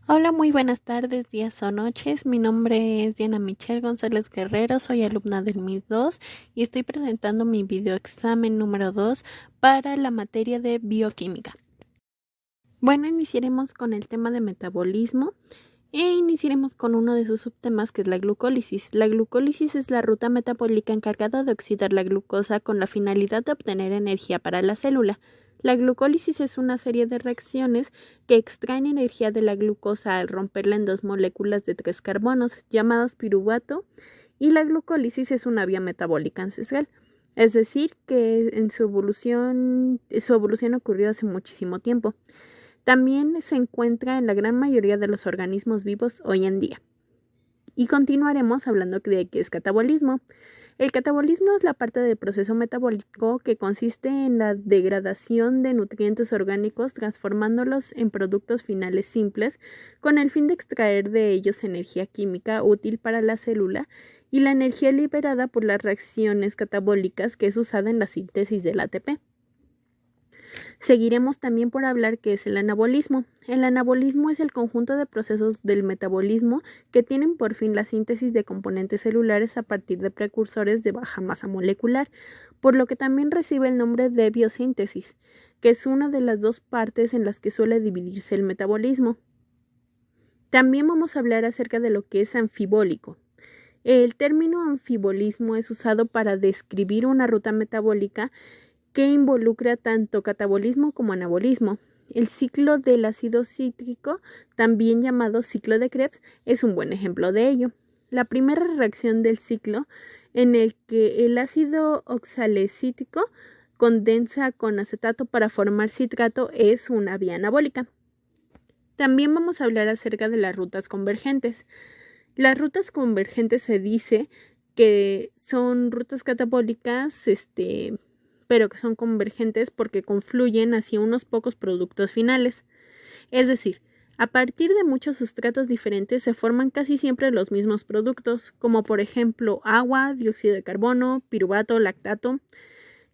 Hola, muy buenas tardes, días o noches. Mi nombre es Diana Michelle González Guerrero, soy alumna del MIS 2 y estoy presentando mi videoexamen número 2 para la materia de bioquímica. Bueno, iniciaremos con el tema de metabolismo e iniciaremos con uno de sus subtemas que es la glucólisis. La glucólisis es la ruta metabólica encargada de oxidar la glucosa con la finalidad de obtener energía para la célula. La glucólisis es una serie de reacciones que extraen energía de la glucosa al romperla en dos moléculas de 3 carbonos, llamadas piruvato, y la glucólisis es una vía metabólica ancestral. Es decir, que en su evolución ocurrió hace muchísimo tiempo. También se encuentra en la gran mayoría de los organismos vivos hoy en día. Y continuaremos hablando de qué es catabolismo. El catabolismo es la parte del proceso metabólico que consiste en la degradación de nutrientes orgánicos transformándolos en productos finales simples con el fin de extraer de ellos energía química útil para la célula y la energía liberada por las reacciones catabólicas que es usada en la síntesis del ATP. Seguiremos también por hablar qué es el anabolismo. El anabolismo es el conjunto de procesos del metabolismo que tienen por fin la síntesis de componentes celulares a partir de precursores de baja masa molecular, por lo que también recibe el nombre de biosíntesis, que es una de las dos partes en las que suele dividirse el metabolismo. También vamos a hablar acerca de lo que es anfibólico. El término anfibolismo es usado para describir una ruta metabólica que involucra tanto catabolismo como anabolismo. El ciclo del ácido cítrico, también llamado ciclo de Krebs, es un buen ejemplo de ello. La primera reacción del ciclo, en el que el ácido oxalocítrico condensa con acetato para formar citrato, es una vía anabólica. También vamos a hablar acerca de las rutas convergentes. Las rutas convergentes se dice que son rutas catabólicas, pero que son convergentes porque confluyen hacia unos pocos productos finales. Es decir, a partir de muchos sustratos diferentes se forman casi siempre los mismos productos, como por ejemplo agua, dióxido de carbono, piruvato, lactato,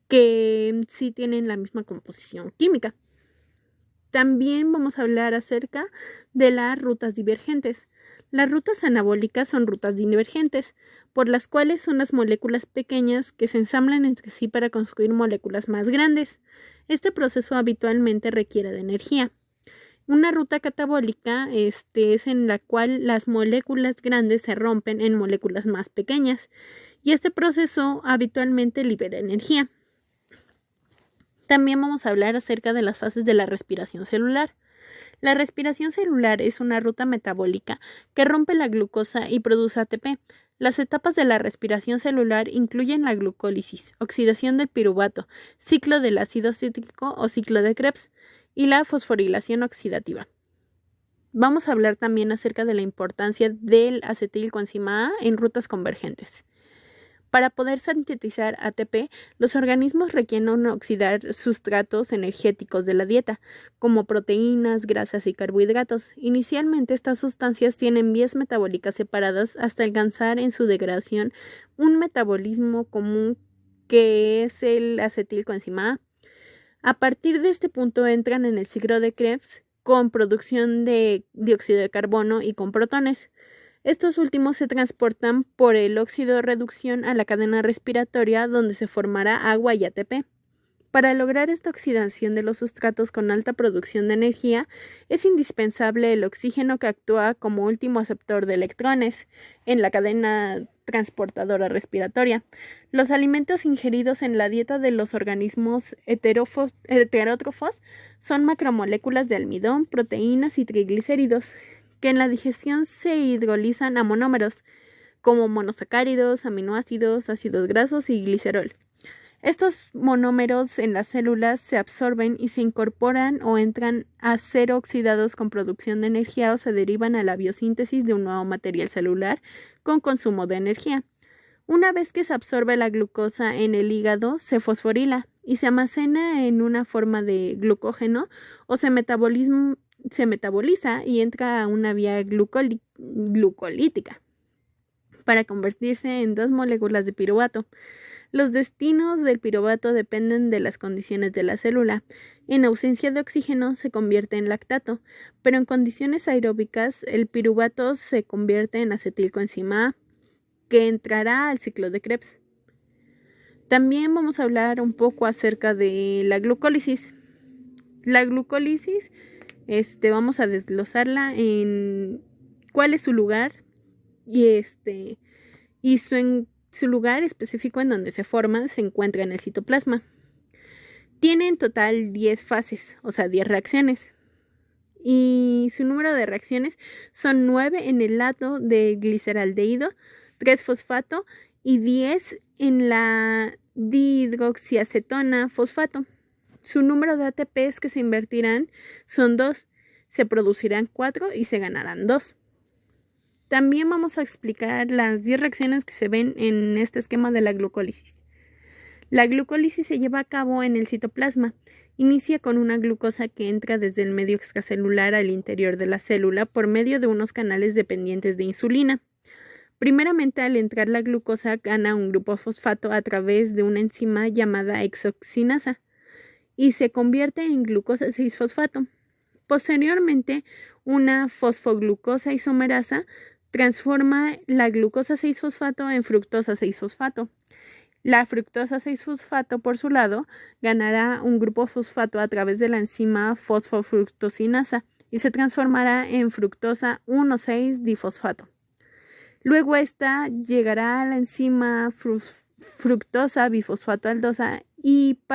que sí tienen la misma composición química. También vamos a hablar acerca de las rutas divergentes. Las rutas anabólicas son rutas divergentes, por las cuales son las moléculas pequeñas que se ensamblan entre sí para construir moléculas más grandes. Este proceso habitualmente requiere de energía. Una ruta catabólica es en la cual las moléculas grandes se rompen en moléculas más pequeñas, y este proceso habitualmente libera energía. También vamos a hablar acerca de las fases de la respiración celular. La respiración celular es una ruta metabólica que rompe la glucosa y produce ATP. Las etapas de la respiración celular incluyen la glucólisis, oxidación del piruvato, ciclo del ácido cítrico o ciclo de Krebs y la fosforilación oxidativa. Vamos a hablar también acerca de la importancia del acetilcoenzima A en rutas convergentes. Para poder sintetizar ATP, los organismos requieren oxidar sustratos energéticos de la dieta, como proteínas, grasas y carbohidratos. Inicialmente, estas sustancias tienen vías metabólicas separadas hasta alcanzar en su degradación un metabolismo común que es el acetilcoenzima A. A partir de este punto entran en el ciclo de Krebs con producción de dióxido de carbono y con protones. Estos últimos se transportan por el óxido de reducción a la cadena respiratoria donde se formará agua y ATP. Para lograr esta oxidación de los sustratos con alta producción de energía, es indispensable el oxígeno que actúa como último aceptor de electrones en la cadena transportadora respiratoria. Los alimentos ingeridos en la dieta de los organismos heterótrofos son macromoléculas de almidón, proteínas y triglicéridos, que en la digestión se hidrolizan a monómeros, como monosacáridos, aminoácidos, ácidos grasos y glicerol. Estos monómeros en las células se absorben y se incorporan o entran a ser oxidados con producción de energía o se derivan a la biosíntesis de un nuevo material celular con consumo de energía. Una vez que se absorbe la glucosa en el hígado, se fosforila y se almacena en una forma de glucógeno o se metaboliza y entra a una vía glucolítica para convertirse en dos moléculas de piruvato. Los destinos del piruvato dependen de las condiciones de la célula. En ausencia de oxígeno se convierte en lactato, pero en condiciones aeróbicas el piruvato se convierte en acetilcoenzima A, que entrará al ciclo de Krebs. También vamos a hablar un poco acerca de la glucólisis. La glucólisis, vamos a desglosarla en cuál es su lugar y su lugar específico en donde se forma se encuentra en el citoplasma. Tiene en total 10 fases, o sea, 10 reacciones. Y su número de reacciones son 9 en el lado del gliceraldehído, 3-fosfato y 10 en la dihidroxiacetona fosfato. Su número de ATPs que se invertirán son 2, se producirán 4 y se ganarán 2. También vamos a explicar las 10 reacciones que se ven en este esquema de la glucólisis. La glucólisis se lleva a cabo en el citoplasma. Inicia con una glucosa que entra desde el medio extracelular al interior de la célula por medio de unos canales dependientes de insulina. Primeramente, al entrar la glucosa gana un grupo fosfato a través de una enzima llamada hexokinasa y se convierte en glucosa 6-fosfato. Posteriormente, una fosfoglucosa isomerasa transforma la glucosa 6-fosfato en fructosa 6-fosfato. La fructosa 6-fosfato, por su lado, ganará un grupo fosfato a través de la enzima fosfofructosinasa y se transformará en fructosa 1,6-difosfato. Luego esta llegará a la enzima fructosa bifosfato aldosa y se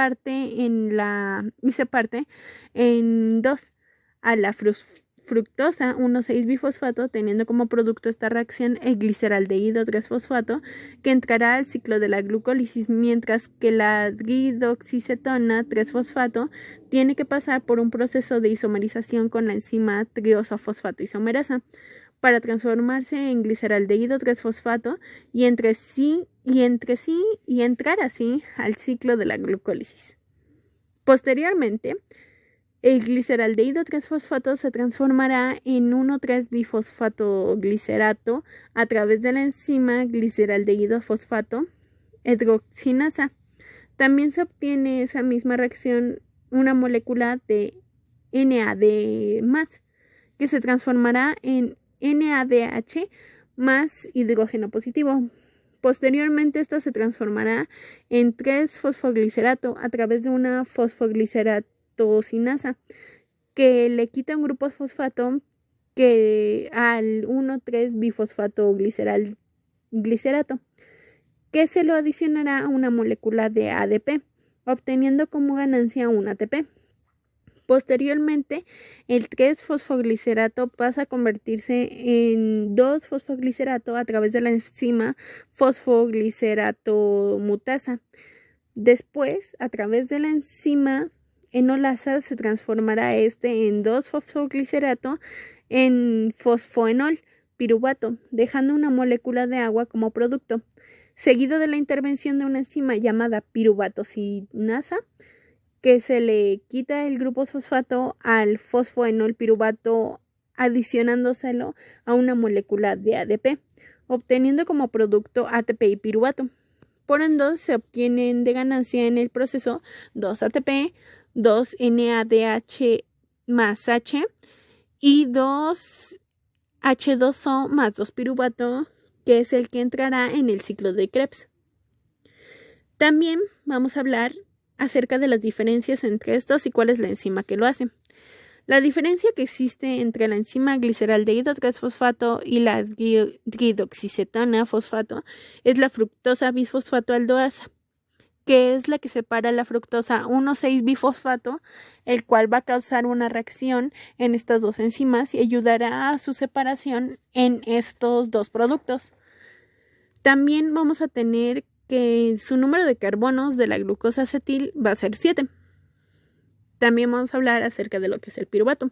parte en dos a la fructosa 1,6-bifosfato, teniendo como producto esta reacción el gliceraldehído 3-fosfato, que entrará al ciclo de la glucólisis, mientras que la didoxicetona 3-fosfato tiene que pasar por un proceso de isomerización con la enzima triosofosfato isomerasa para transformarse en gliceraldehído 3-fosfato y entrar así al ciclo de la glucólisis. Posteriormente, el gliceraldehído 3-fosfato se transformará en 1,3-bifosfatoglicerato a través de la enzima gliceraldehído fosfato hidroxinasa. También se obtiene esa misma reacción una molécula de NAD+, que se transformará en NADH más hidrógeno positivo. Posteriormente, esta se transformará en 3-fosfoglicerato a través de una fosfoglicerato-sinasa que le quita un grupo fosfato que al 1,3-bifosfatoglicerato, que se lo adicionará a una molécula de ADP, obteniendo como ganancia un ATP. Posteriormente, el 3-fosfoglicerato pasa a convertirse en 2-fosfoglicerato a través de la enzima fosfoglicerato-mutasa. Después, a través de la enzima enolasa, se transformará en 2-fosfoglicerato en fosfoenol piruvato, dejando una molécula de agua como producto, seguido de la intervención de una enzima llamada piruvatosinasa, que se le quita el grupo fosfato al fosfoenol piruvato, adicionándoselo a una molécula de ADP, obteniendo como producto ATP y piruvato. Por ende, se obtienen de ganancia en el proceso 2 ATP, 2 NADH más H y 2 H2O más 2 piruvato, que es el que entrará en el ciclo de Krebs. También vamos a hablar acerca de las diferencias entre estos y cuál es la enzima que lo hace. La diferencia que existe entre la enzima gliceraldehído 3-fosfato y la didoxicetona fosfato es la fructosa bisfosfato aldoasa, que es la que separa la fructosa 1,6-bifosfato, el cual va a causar una reacción en estas dos enzimas y ayudará a su separación en estos dos productos. También vamos a tener que su número de carbonos de la glucosa acetil va a ser 7. También vamos a hablar acerca de lo que es el piruvato.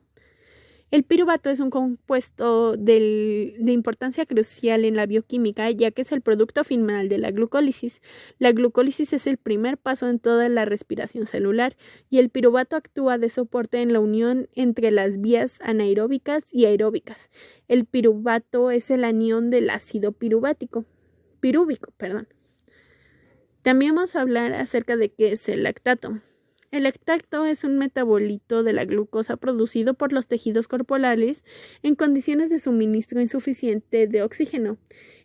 El piruvato es un compuesto de importancia crucial en la bioquímica, ya que es el producto final de la glucólisis. La glucólisis es el primer paso en toda la respiración celular y el piruvato actúa de soporte en la unión entre las vías anaeróbicas y aeróbicas. El piruvato es el anión del ácido pirúvico. También vamos a hablar acerca de qué es el lactato. El lactato es un metabolito de la glucosa producido por los tejidos corporales en condiciones de suministro insuficiente de oxígeno.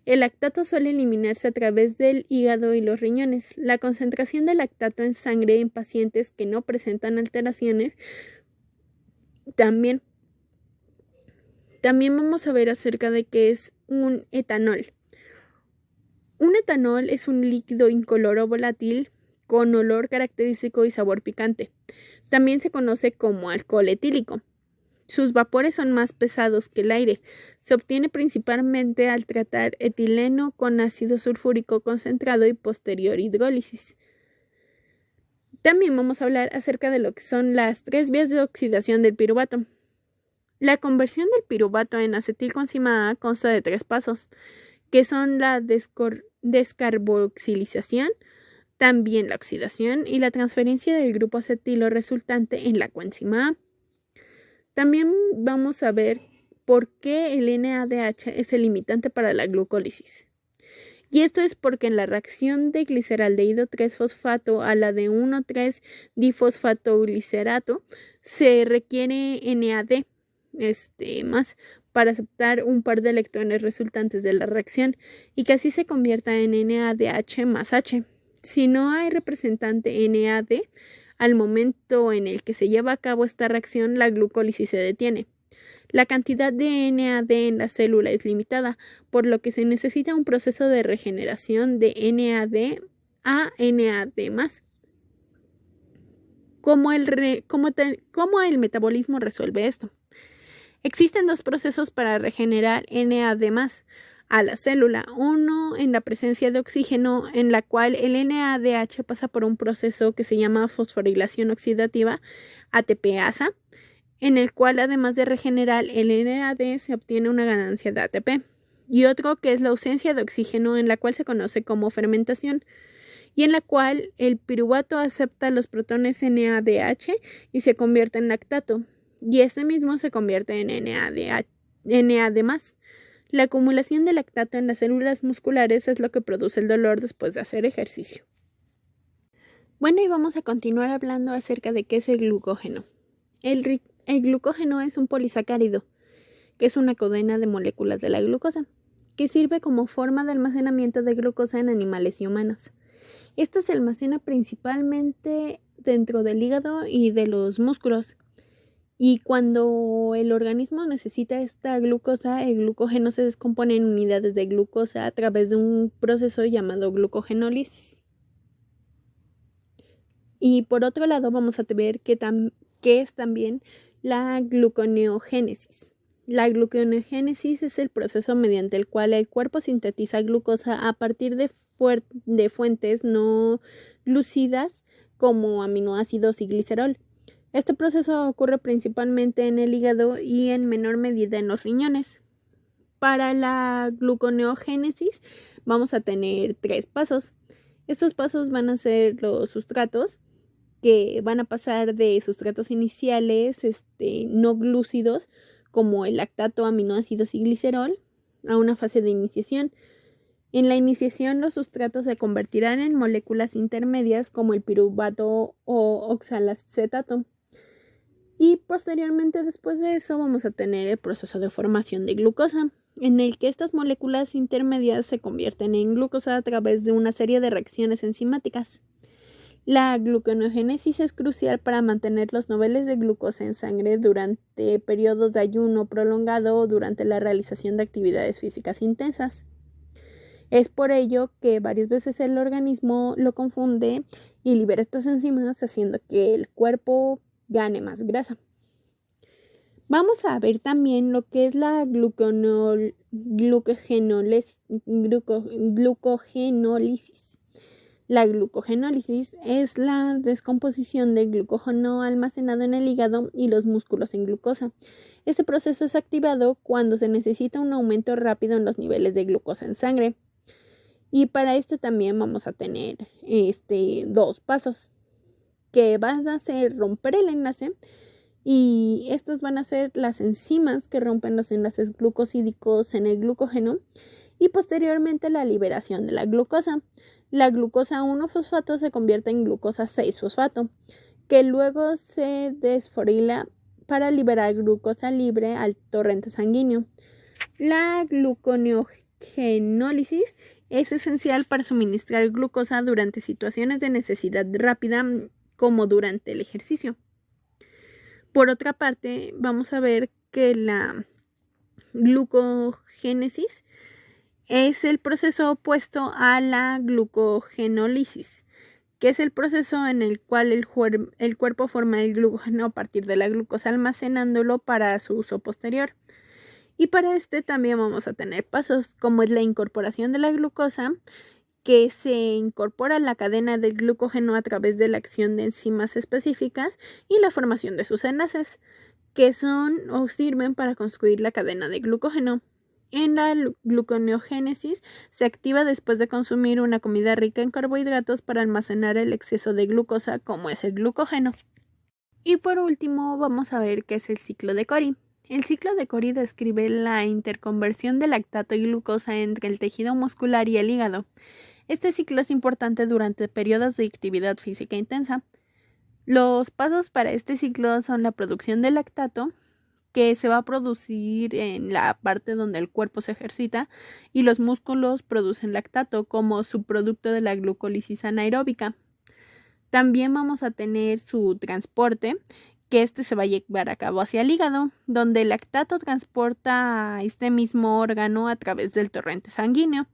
El lactato suele eliminarse a través del hígado y los riñones. La concentración de lactato en sangre en pacientes que no presentan alteraciones también vamos a ver acerca de qué es un etanol. Un etanol es un líquido incoloro volátil con olor característico y sabor picante. También se conoce como alcohol etílico. Sus vapores son más pesados que el aire. Se obtiene principalmente al tratar etileno con ácido sulfúrico concentrado y posterior hidrólisis. También vamos a hablar acerca de lo que son las 3 vías de oxidación del piruvato. La conversión del piruvato en acetilcoenzima A consta de 3 pasos, que son la descarboxilización, también la oxidación y la transferencia del grupo acetilo resultante en la coenzima A. También vamos a ver por qué el NADH es el limitante para la glucólisis. Y esto es porque en la reacción de gliceraldehído 3-fosfato a la de 1,3-difosfatoglicerato se requiere NAD más para aceptar un par de electrones resultantes de la reacción y que así se convierta en NADH más H. Si no hay representante NAD, al momento en el que se lleva a cabo esta reacción, la glucólisis se detiene. La cantidad de NAD en la célula es limitada, por lo que se necesita un proceso de regeneración de NAD a NAD+. ¿Cómo el metabolismo resuelve esto? Existen 2 procesos para regenerar NAD+ a la célula. Uno en la presencia de oxígeno, en la cual el NADH pasa por un proceso que se llama fosforilación oxidativa, ATPasa, en el cual además de regenerar el NAD se obtiene una ganancia de ATP. Y otro que es la ausencia de oxígeno, en la cual se conoce como fermentación, y en la cual el piruvato acepta los protones NADH y se convierte en lactato, y este mismo se convierte en NAD+. La acumulación de lactato en las células musculares es lo que produce el dolor después de hacer ejercicio. Bueno, y vamos a continuar hablando acerca de qué es el glucógeno. El glucógeno es un polisacárido, que es una cadena de moléculas de la glucosa, que sirve como forma de almacenamiento de glucosa en animales y humanos. Esta se almacena principalmente dentro del hígado y de los músculos. Y cuando el organismo necesita esta glucosa, el glucógeno se descompone en unidades de glucosa a través de un proceso llamado glucogenólisis. Y por otro lado vamos a ver qué es también la gluconeogénesis. La gluconeogénesis es el proceso mediante el cual el cuerpo sintetiza glucosa a partir de fuentes no lucidas como aminoácidos y glicerol. Este proceso ocurre principalmente en el hígado y en menor medida en los riñones. Para la gluconeogénesis vamos a tener 3 pasos. Estos pasos van a ser los sustratos, que van a pasar de sustratos iniciales no glúcidos, como el lactato, aminoácidos y glicerol, a una fase de iniciación. En la iniciación, los sustratos se convertirán en moléculas intermedias como el piruvato o oxalacetato. Y posteriormente, después de eso, vamos a tener el proceso de formación de glucosa, en el que estas moléculas intermedias se convierten en glucosa a través de una serie de reacciones enzimáticas. La gluconeogénesis es crucial para mantener los niveles de glucosa en sangre durante periodos de ayuno prolongado o durante la realización de actividades físicas intensas. Es por ello que varias veces el organismo lo confunde y libera estas enzimas, haciendo que el cuerpo gane más grasa. Vamos a ver también lo que es la glucogenólisis. La glucogenólisis es la descomposición del glucógeno almacenado en el hígado y los músculos en glucosa. Este proceso es activado cuando se necesita un aumento rápido en los niveles de glucosa en sangre. Y para este también vamos a tener 2 pasos, que van a ser romper el enlace, y estos van a ser las enzimas que rompen los enlaces glucosídicos en el glucógeno, y posteriormente la liberación de la glucosa. la glucosa 1-fosfato se convierte en glucosa 6-fosfato, que luego se desfosforila para liberar glucosa libre al torrente sanguíneo. La gluconeogenólisis es esencial para suministrar glucosa durante situaciones de necesidad rápida, como durante el ejercicio. Por otra parte, vamos a ver que la glucogénesis es el proceso opuesto a la glucogenólisis, que es el proceso en el cual el cuerpo forma el glucógeno a partir de la glucosa, almacenándolo para su uso posterior. Y para este también vamos a tener pasos, como es la incorporación de la glucosa, que se incorpora a la cadena del glucógeno a través de la acción de enzimas específicas, y la formación de sus enlaces, que son o sirven para construir la cadena de glucógeno. En la gluconeogénesis se activa después de consumir una comida rica en carbohidratos para almacenar el exceso de glucosa, como es el glucógeno. Y por último vamos a ver qué es el ciclo de Cori. El ciclo de Cori describe la interconversión de lactato y glucosa entre el tejido muscular y el hígado. Este ciclo es importante durante periodos de actividad física intensa. Los pasos para este ciclo son la producción de lactato, que se va a producir en la parte donde el cuerpo se ejercita, y los músculos producen lactato como subproducto de la glucólisis anaeróbica. También vamos a tener su transporte, que se va a llevar a cabo hacia el hígado, donde el lactato transporta a este mismo órgano a través del torrente sanguíneo.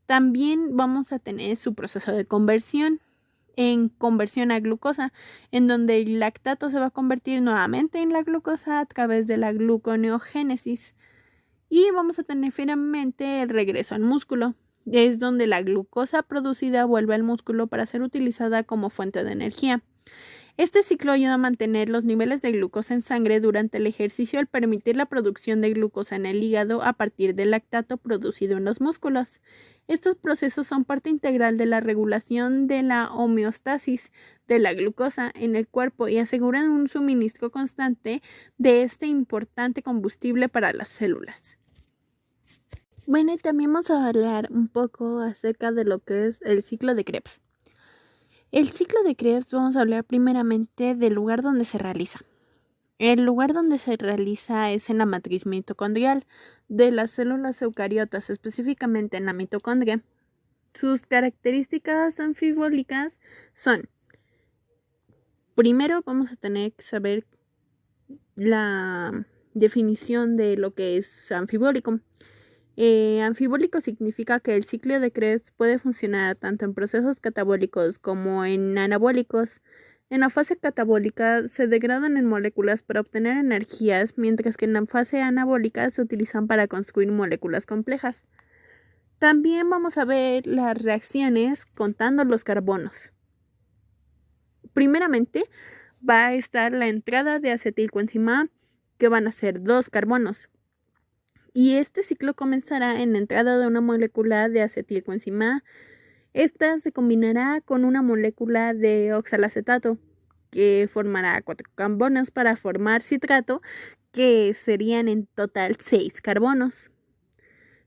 También vamos a tener su proceso de conversión a glucosa, en donde el lactato se va a convertir nuevamente en la glucosa a través de la gluconeogénesis. Y vamos a tener finalmente el regreso al músculo. Es donde la glucosa producida vuelve al músculo para ser utilizada como fuente de energía. Este ciclo ayuda a mantener los niveles de glucosa en sangre durante el ejercicio al permitir la producción de glucosa en el hígado a partir del lactato producido en los músculos. Estos procesos son parte integral de la regulación de la homeostasis de la glucosa en el cuerpo y aseguran un suministro constante de este importante combustible para las células. Bueno, y también vamos a hablar un poco acerca de lo que es el ciclo de Krebs. El ciclo de Krebs vamos a hablar primeramente del lugar donde se realiza. El lugar donde se realiza es en la matriz mitocondrial de las células eucariotas, específicamente en la mitocondria. Sus características anfibólicas son: primero vamos a tener que saber la definición de lo que es anfibólico. Anfibólico significa que el ciclo de Krebs puede funcionar tanto en procesos catabólicos como en anabólicos. En la fase catabólica se degradan en moléculas para obtener energías, mientras que en la fase anabólica se utilizan para construir moléculas complejas. También vamos a ver las reacciones contando los carbonos. Primeramente va a estar la entrada de acetilcoenzima A, que van a ser 2 carbonos. Y este ciclo comenzará en la entrada de una molécula de acetilcoenzima A. Esta se combinará con una molécula de oxalacetato, que formará 4 carbonos para formar citrato, que serían en total 6 carbonos.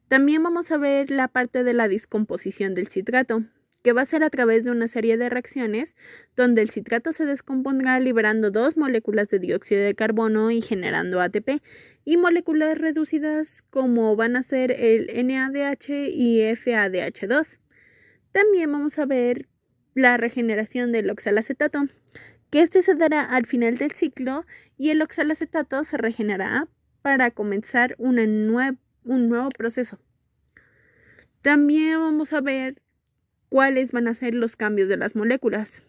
También vamos a ver la parte de la descomposición del citrato, que va a ser a través de una serie de reacciones donde el citrato se descompondrá liberando 2 moléculas de dióxido de carbono y generando ATP, y moléculas reducidas como van a ser el NADH y FADH2. También vamos a ver la regeneración del oxalacetato, que se dará al final del ciclo, y el oxalacetato se regenerará para comenzar un nuevo proceso. También vamos a ver cuáles van a ser los cambios de las moléculas.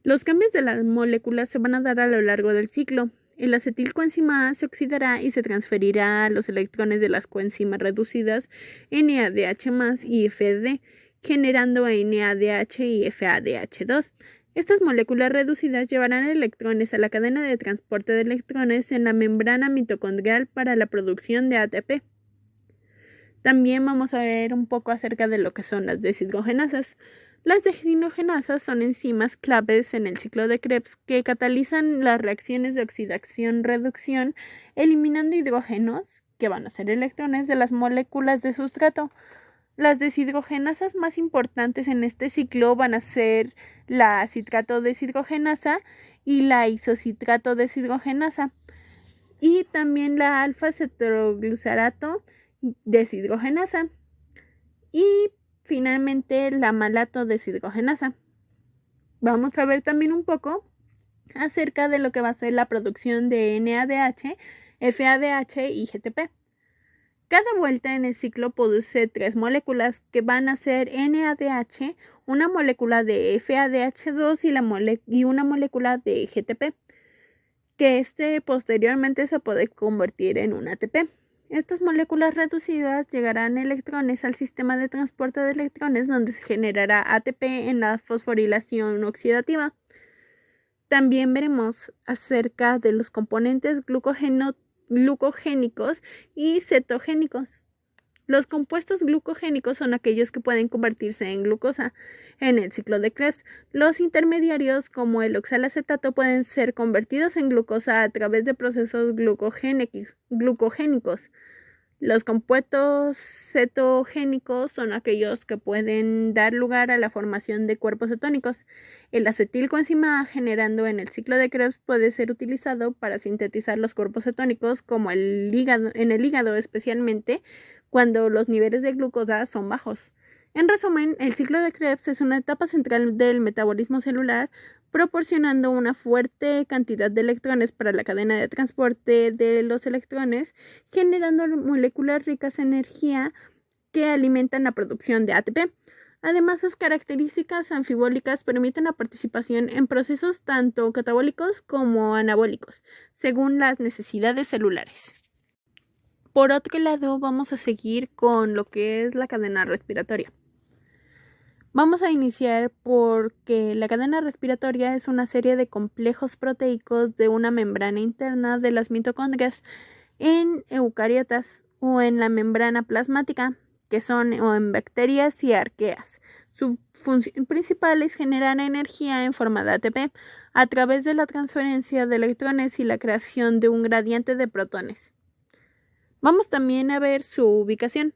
Los cambios de las moléculas se van a dar a lo largo del ciclo. El acetilcoenzima A se oxidará y se transferirá a los electrones de las coenzimas reducidas NADH+ y FAD, generando NADH y FADH2. Estas moléculas reducidas llevarán electrones a la cadena de transporte de electrones en la membrana mitocondrial para la producción de ATP. También vamos a ver un poco acerca de lo que son las deshidrogenasas. Las deshidrogenasas son enzimas claves en el ciclo de Krebs que catalizan las reacciones de oxidación-reducción, eliminando hidrógenos, que van a ser electrones, de las moléculas de sustrato. Las deshidrogenasas más importantes en este ciclo van a ser la citrato deshidrogenasa y la isocitrato deshidrogenasa, y también la alfa-cetroglucerato deshidrogenasa y finalmente la malato deshidrogenasa. Vamos a ver también un poco acerca de lo que va a ser la producción de NADH, FADH y GTP. Cada vuelta en el ciclo produce 3 moléculas que van a ser NADH, una molécula de FADH2 y una molécula de GTP, que posteriormente se puede convertir en un ATP. Estas moléculas reducidas llegarán electrones al sistema de transporte de electrones, donde se generará ATP en la fosforilación oxidativa. También veremos acerca de los componentes glucogénicos y cetogénicos. Los compuestos glucogénicos son aquellos que pueden convertirse en glucosa en el ciclo de Krebs. Los intermediarios, como el oxalacetato, pueden ser convertidos en glucosa a través de procesos glucogénicos. Los compuestos cetogénicos son aquellos que pueden dar lugar a la formación de cuerpos cetónicos. El acetilcoenzima A, generando en el ciclo de Krebs, puede ser utilizado para sintetizar los cuerpos cetónicos, como en el hígado, especialmente cuando los niveles de glucosa son bajos. En resumen, el ciclo de Krebs es una etapa central del metabolismo celular, proporcionando una fuerte cantidad de electrones para la cadena de transporte de los electrones, generando moléculas ricas en energía que alimentan la producción de ATP. Además, sus características anfibólicas permiten la participación en procesos tanto catabólicos como anabólicos, según las necesidades celulares. Por otro lado, vamos a seguir con lo que es la cadena respiratoria. Vamos a iniciar porque la cadena respiratoria es una serie de complejos proteicos de una membrana interna de las mitocondrias en eucariotas o en la membrana plasmática, que son o en bacterias y arqueas. Su función principal es generar energía en forma de ATP a través de la transferencia de electrones y la creación de un gradiente de protones. Vamos también a ver su ubicación.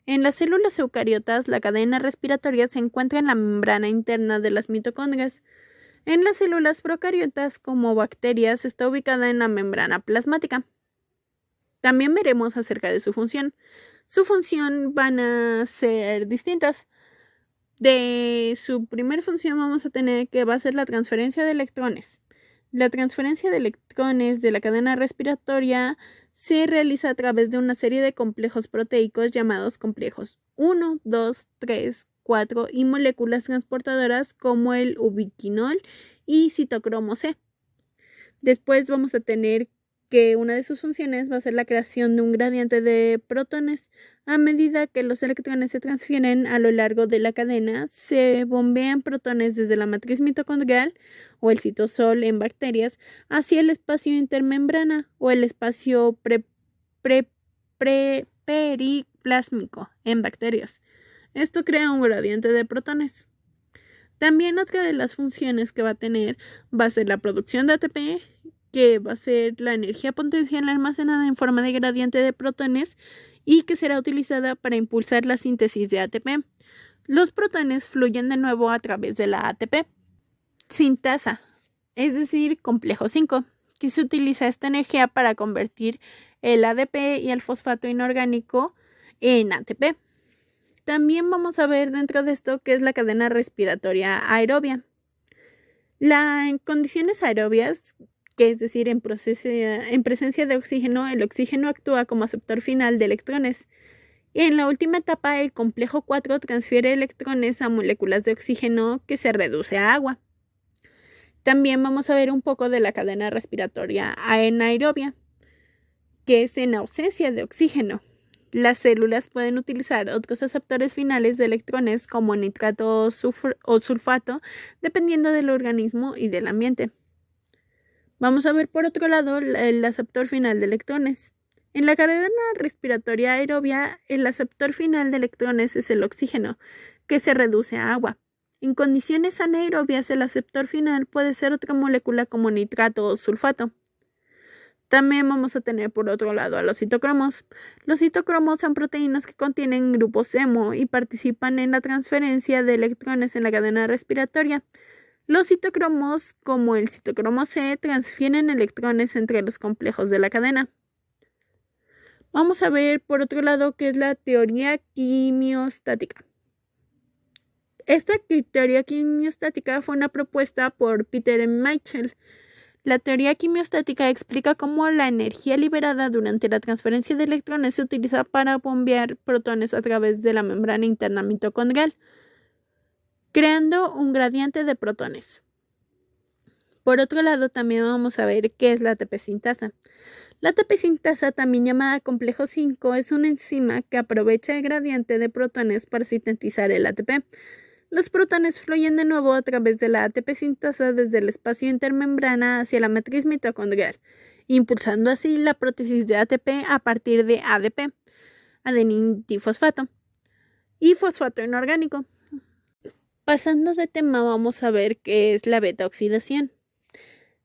En las células eucariotas, la cadena respiratoria se encuentra en la membrana interna de las mitocondrias. En las células procariotas, como bacterias, está ubicada en la membrana plasmática. También veremos acerca de su función. Su función van a ser distintas. De su primera función vamos a tener que va a ser la transferencia de electrones. La transferencia de electrones de la cadena respiratoria se realiza a través de una serie de complejos proteicos llamados complejos 1, 2, 3, 4 y moléculas transportadoras como el ubiquinol y citocromo C. Después vamos a tener que una de sus funciones va a ser la creación de un gradiente de protones. A medida que los electrones se transfieren a lo largo de la cadena, se bombean protones desde la matriz mitocondrial o el citosol en bacterias hacia el espacio intermembrana o el espacio periplásmico en bacterias. Esto crea un gradiente de protones. También otra de las funciones que va a tener va a ser la producción de ATP, que va a ser la energía potencial almacenada en forma de gradiente de protones y que será utilizada para impulsar la síntesis de ATP. Los protones fluyen de nuevo a través de la ATP sintasa, es decir, complejo 5, que se utiliza esta energía para convertir el ADP y el fosfato inorgánico en ATP. También vamos a ver dentro de esto qué es la cadena respiratoria aerobia. En condiciones aerobias, que es decir, en presencia de oxígeno, el oxígeno actúa como aceptor final de electrones. Y en la última etapa, el complejo 4 transfiere electrones a moléculas de oxígeno que se reduce a agua. También vamos a ver un poco de la cadena respiratoria anaerobia, que es en ausencia de oxígeno. Las células pueden utilizar otros aceptores finales de electrones como nitrato o sulfato, dependiendo del organismo y del ambiente. Vamos a ver por otro lado el aceptor final de electrones. En la cadena respiratoria aerobia, el aceptor final de electrones es el oxígeno, que se reduce a agua. En condiciones anaerobias, el aceptor final puede ser otra molécula como nitrato o sulfato. También vamos a tener por otro lado a los citocromos. Los citocromos son proteínas que contienen grupos hemo y participan en la transferencia de electrones en la cadena respiratoria. Los citocromos, como el citocromo C, transfieren electrones entre los complejos de la cadena. Vamos a ver por otro lado qué es la teoría quimiostática. Esta teoría quimiostática fue una propuesta por Peter M. Mitchell. La teoría quimiostática explica cómo la energía liberada durante la transferencia de electrones se utiliza para bombear protones a través de la membrana interna mitocondrial, creando un gradiente de protones. Por otro lado, también vamos a ver qué es la ATP sintasa. La ATP sintasa, también llamada complejo 5, es una enzima que aprovecha el gradiente de protones para sintetizar el ATP. Los protones fluyen de nuevo a través de la ATP sintasa desde el espacio intermembrana hacia la matriz mitocondrial, impulsando así la prótesis de ATP a partir de ADP, adenín difosfato, y fosfato inorgánico. Pasando de tema, vamos a ver qué es la beta-oxidación.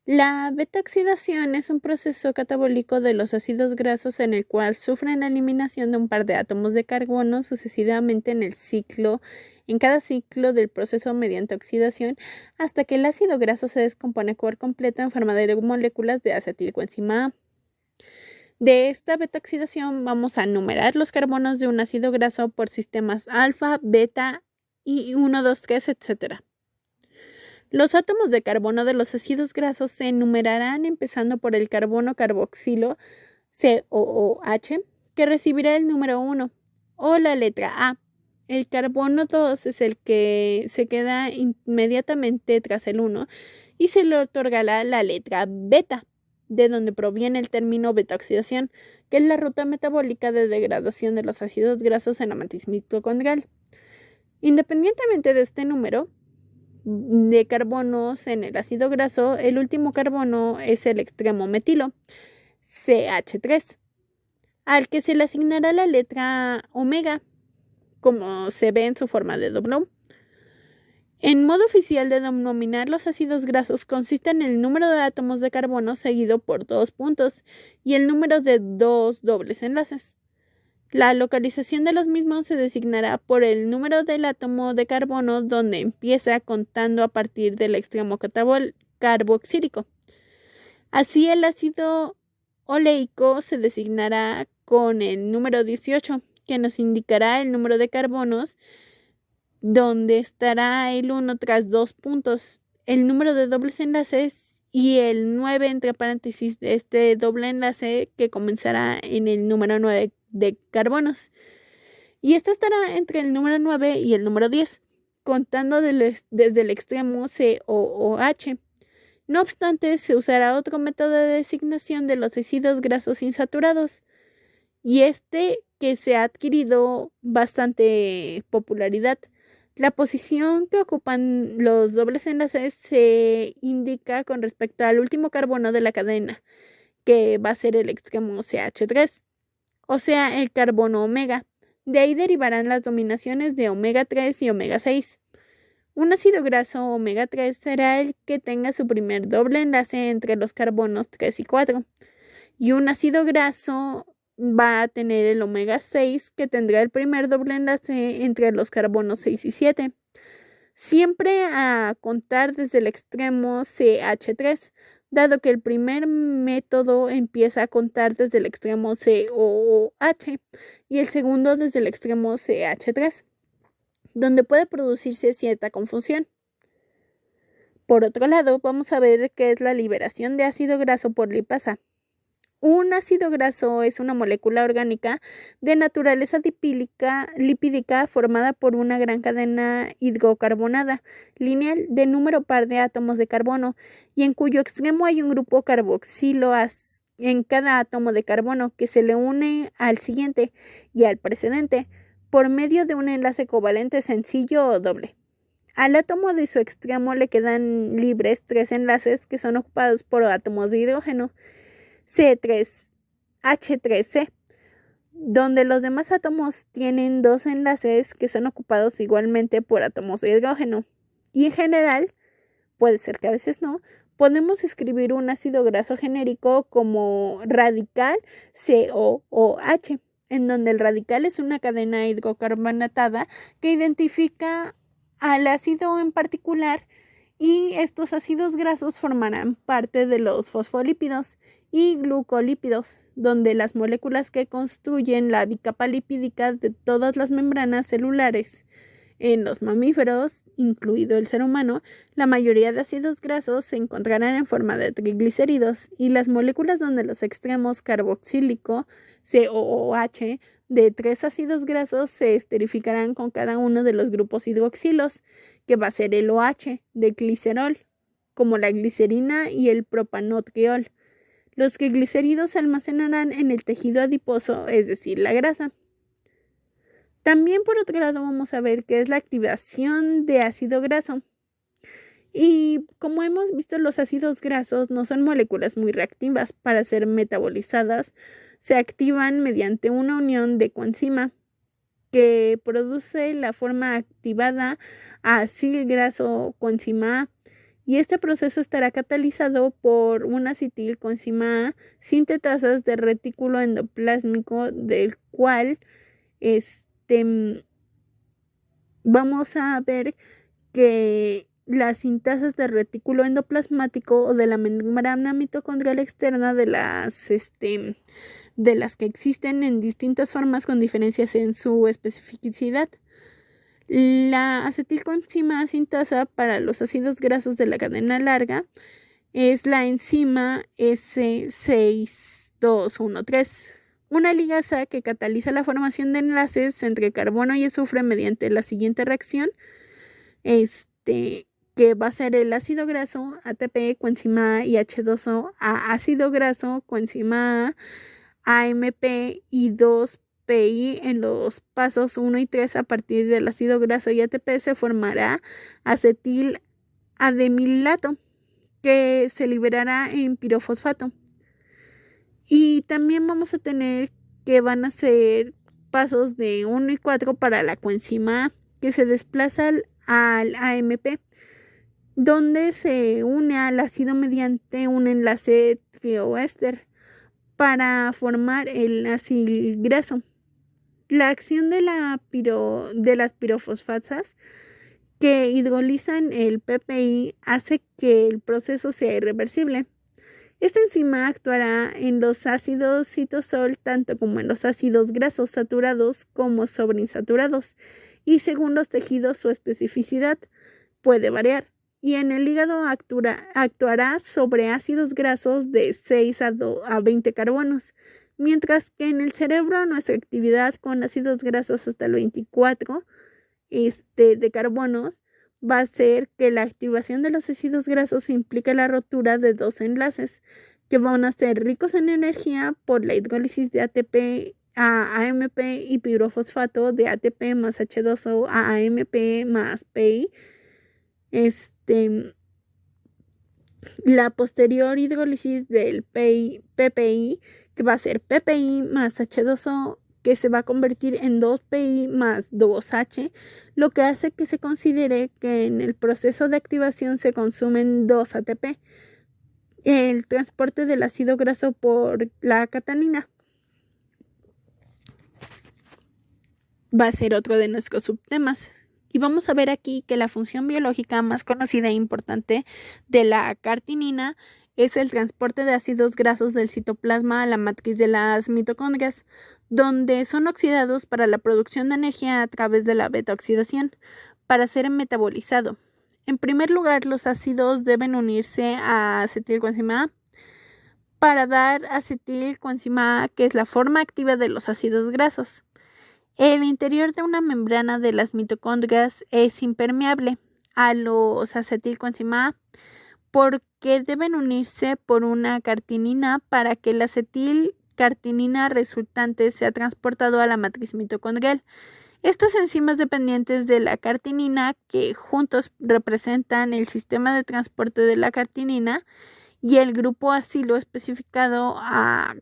La beta-oxidación es un proceso catabólico de los ácidos grasos en el cual sufren la eliminación de un par de átomos de carbono sucesivamente en cada ciclo del proceso mediante oxidación, hasta que el ácido graso se descompone por completo en forma de moléculas de acetilcoenzima A. De esta beta-oxidación vamos a numerar los carbonos de un ácido graso por sistemas alfa, beta y 1, 2, 3, etc. Los átomos de carbono de los ácidos grasos se enumerarán empezando por el carbono carboxilo COOH, que recibirá el número 1, o la letra A. El carbono 2 es el que se queda inmediatamente tras el 1 y se le otorgará la letra beta, de donde proviene el término beta-oxidación, que es la ruta metabólica de degradación de los ácidos grasos en la matriz mitocondrial. Independientemente de este número de carbonos en el ácido graso, el último carbono es el extremo metilo, CH3, al que se le asignará la letra omega, como se ve en su forma de doblón. En modo oficial de denominar los ácidos grasos consiste en el número de átomos de carbono seguido por 2 puntos y el número de 2 dobles enlaces. La localización de los mismos se designará por el número del átomo de carbono donde empieza, contando a partir del extremo carboxílico. Así, el ácido oleico se designará con el número 18, que nos indicará el número de carbonos donde estará el 1 tras 2 puntos, el número de dobles enlaces y el 9 entre paréntesis de este doble enlace que comenzará en el número 9 de carbonos. Y este estará entre el número 9 y el número 10, contando desde el extremo COOH. No obstante, se usará otro método de designación de los ácidos grasos insaturados, y este que se ha adquirido bastante popularidad. La posición que ocupan los dobles enlaces se indica con respecto al último carbono de la cadena, que va a ser el extremo CH3, o sea, el carbono omega. De ahí derivarán las dominaciones de omega 3 y omega 6. Un ácido graso omega 3 será el que tenga su primer doble enlace entre los carbonos 3 y 4, y un ácido graso va a tener el omega 6 que tendrá el primer doble enlace entre los carbonos 6 y 7, siempre a contar desde el extremo CH3, dado que el primer método empieza a contar desde el extremo COOH y el segundo desde el extremo CH3, donde puede producirse cierta confusión. Por otro lado, vamos a ver qué es la liberación de ácido graso por lipasa. Un ácido graso es una molécula orgánica de naturaleza lipídica formada por una gran cadena hidrocarbonada lineal de número par de átomos de carbono y en cuyo extremo hay un grupo carboxilo en cada átomo de carbono que se le une al siguiente y al precedente por medio de un enlace covalente sencillo o doble. Al átomo de su extremo le quedan libres 3 enlaces que son ocupados por átomos de hidrógeno, C3H3C, donde los demás átomos tienen 2 enlaces que son ocupados igualmente por átomos de hidrógeno, y en general, puede ser que a veces no, podemos escribir un ácido graso genérico como radical COOH, en donde el radical es una cadena hidrocarbonatada que identifica al ácido en particular, y estos ácidos grasos formarán parte de los fosfolípidos y glucolípidos, donde las moléculas que construyen la bicapa lipídica de todas las membranas celulares. En los mamíferos, incluido el ser humano, la mayoría de ácidos grasos se encontrarán en forma de triglicéridos, y las moléculas donde los extremos carboxílico, COOH, de 3 ácidos grasos se esterificarán con cada uno de los grupos hidroxilos, que va a ser el OH de glicerol, como la glicerina y el propanotriol. Los triglicéridos se almacenarán en el tejido adiposo, es decir, la grasa. También, por otro lado, vamos a ver qué es la activación de ácido graso. Y como hemos visto, los ácidos grasos no son moléculas muy reactivas para ser metabolizadas. Se activan mediante una unión de coenzima que produce la forma activada acil graso coenzima A, y este proceso estará catalizado por un acetilcoenzima A sintetasas de retículo endoplásmico, del cual vamos a ver que las sintasas de retículo endoplasmático o de la membrana mitocondrial externa de las que existen en distintas formas con diferencias en su especificidad. La acetilcoenzima sintasa para los ácidos grasos de la cadena larga es la enzima S6213, una ligasa que cataliza la formación de enlaces entre carbono y azufre mediante la siguiente reacción, que va a ser el ácido graso ATP coenzima A y H2O a ácido graso coenzima A, AMP y 2PI. En los pasos 1 y 3, a partir del ácido graso y ATP se formará acetilademilato, que se liberará en pirofosfato. Y también vamos a tener que van a ser pasos de 1 y 4 para la coenzima A, que se desplaza al AMP, donde se une al ácido mediante un enlace trioéster para formar el ácido graso. La acción de las pirofosfatas que hidrolizan el PPI hace que el proceso sea irreversible. Esta enzima actuará en los ácidos citosol tanto como en los ácidos grasos saturados como sobreinsaturados, y según los tejidos su especificidad puede variar. Y en el hígado actuará sobre ácidos grasos de 6 a 20 carbonos, mientras que en el cerebro nuestra actividad con ácidos grasos hasta el 24 de carbonos va a ser que la activación de los ácidos grasos implica la rotura de 2 enlaces que van a ser ricos en energía por la hidrólisis de ATP a AMP y pirofosfato de ATP más H2O a AMP más PI. La posterior hidrólisis del PPI, que va a ser PPI más H2O, que se va a convertir en 2PI más 2H, lo que hace que se considere que en el proceso de activación se consumen 2 ATP. El transporte del ácido graso por la catenina va a ser otro de nuestros subtemas. Y vamos a ver aquí que la función biológica más conocida e importante de la cartinina es el transporte de ácidos grasos del citoplasma a la matriz de las mitocondrias, donde son oxidados para la producción de energía a través de la beta-oxidación, para ser metabolizado. En primer lugar, los ácidos deben unirse a acetilcoenzima A para dar acetilcoenzima A, que es la forma activa de los ácidos grasos. El interior de una membrana de las mitocondrias es impermeable a los acetilcoenzima A porque deben unirse por una cartinina para que la acetilcartinina resultante sea transportado a la matriz mitocondrial. Estas enzimas dependientes de la cartinina, que juntos representan el sistema de transporte de la cartinina y el grupo acilo especificado a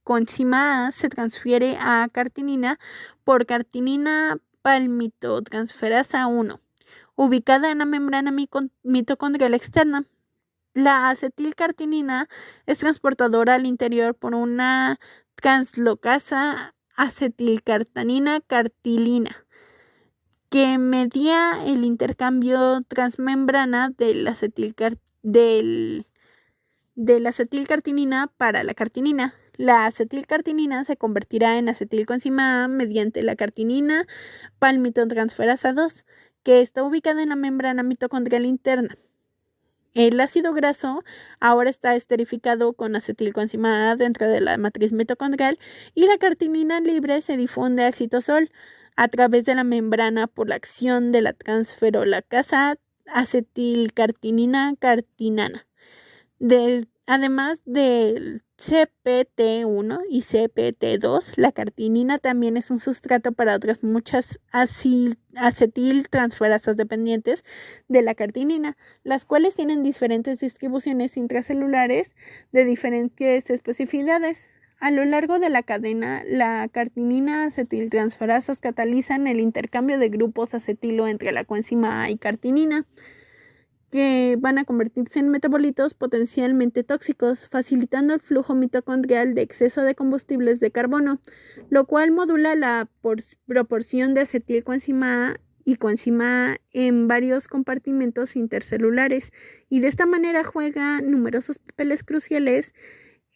coenzima A, se transfiere a cartinina por cartinina palmitotransferasa 1, ubicada en la membrana mitocondrial externa. La acetilcartinina es transportadora al interior por una translocasa acetilcartanina-cartilina que media el intercambio transmembrana de la acetilcartinina para la cartinina. La acetilcartinina se convertirá en acetilcoenzima A mediante la cartinina palmitotransferasa 2, que está ubicada en la membrana mitocondrial interna. El ácido graso ahora está esterificado con acetilcoenzima A dentro de la matriz mitocondrial y la cartinina libre se difunde al citosol a través de la membrana por la acción de la transferolacasa acetilcartinina-cartinana. Además del CPT1 y CPT2, la cartinina también es un sustrato para otras muchas acetiltransferasas dependientes de la cartinina, las cuales tienen diferentes distribuciones intracelulares de diferentes especificidades. A lo largo de la cadena, la cartinina acetiltransferasas catalizan el intercambio de grupos acetilo entre la coenzima A y cartinina, que van a convertirse en metabolitos potencialmente tóxicos, facilitando el flujo mitocondrial de exceso de combustibles de carbono, lo cual modula la proporción de acetilcoenzima A y coenzima A en varios compartimentos intercelulares, y de esta manera juega numerosos papeles cruciales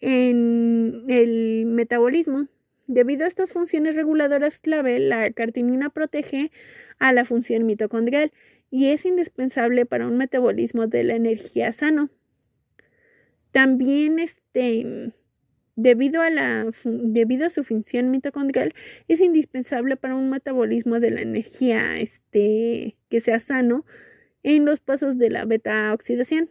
en el metabolismo. Debido a estas funciones reguladoras clave, la cartinina protege a la función mitocondrial y es indispensable para un metabolismo de la energía sano. También debido a su función mitocondrial, es indispensable para un metabolismo de la energía que sea sano en los pasos de la beta-oxidación.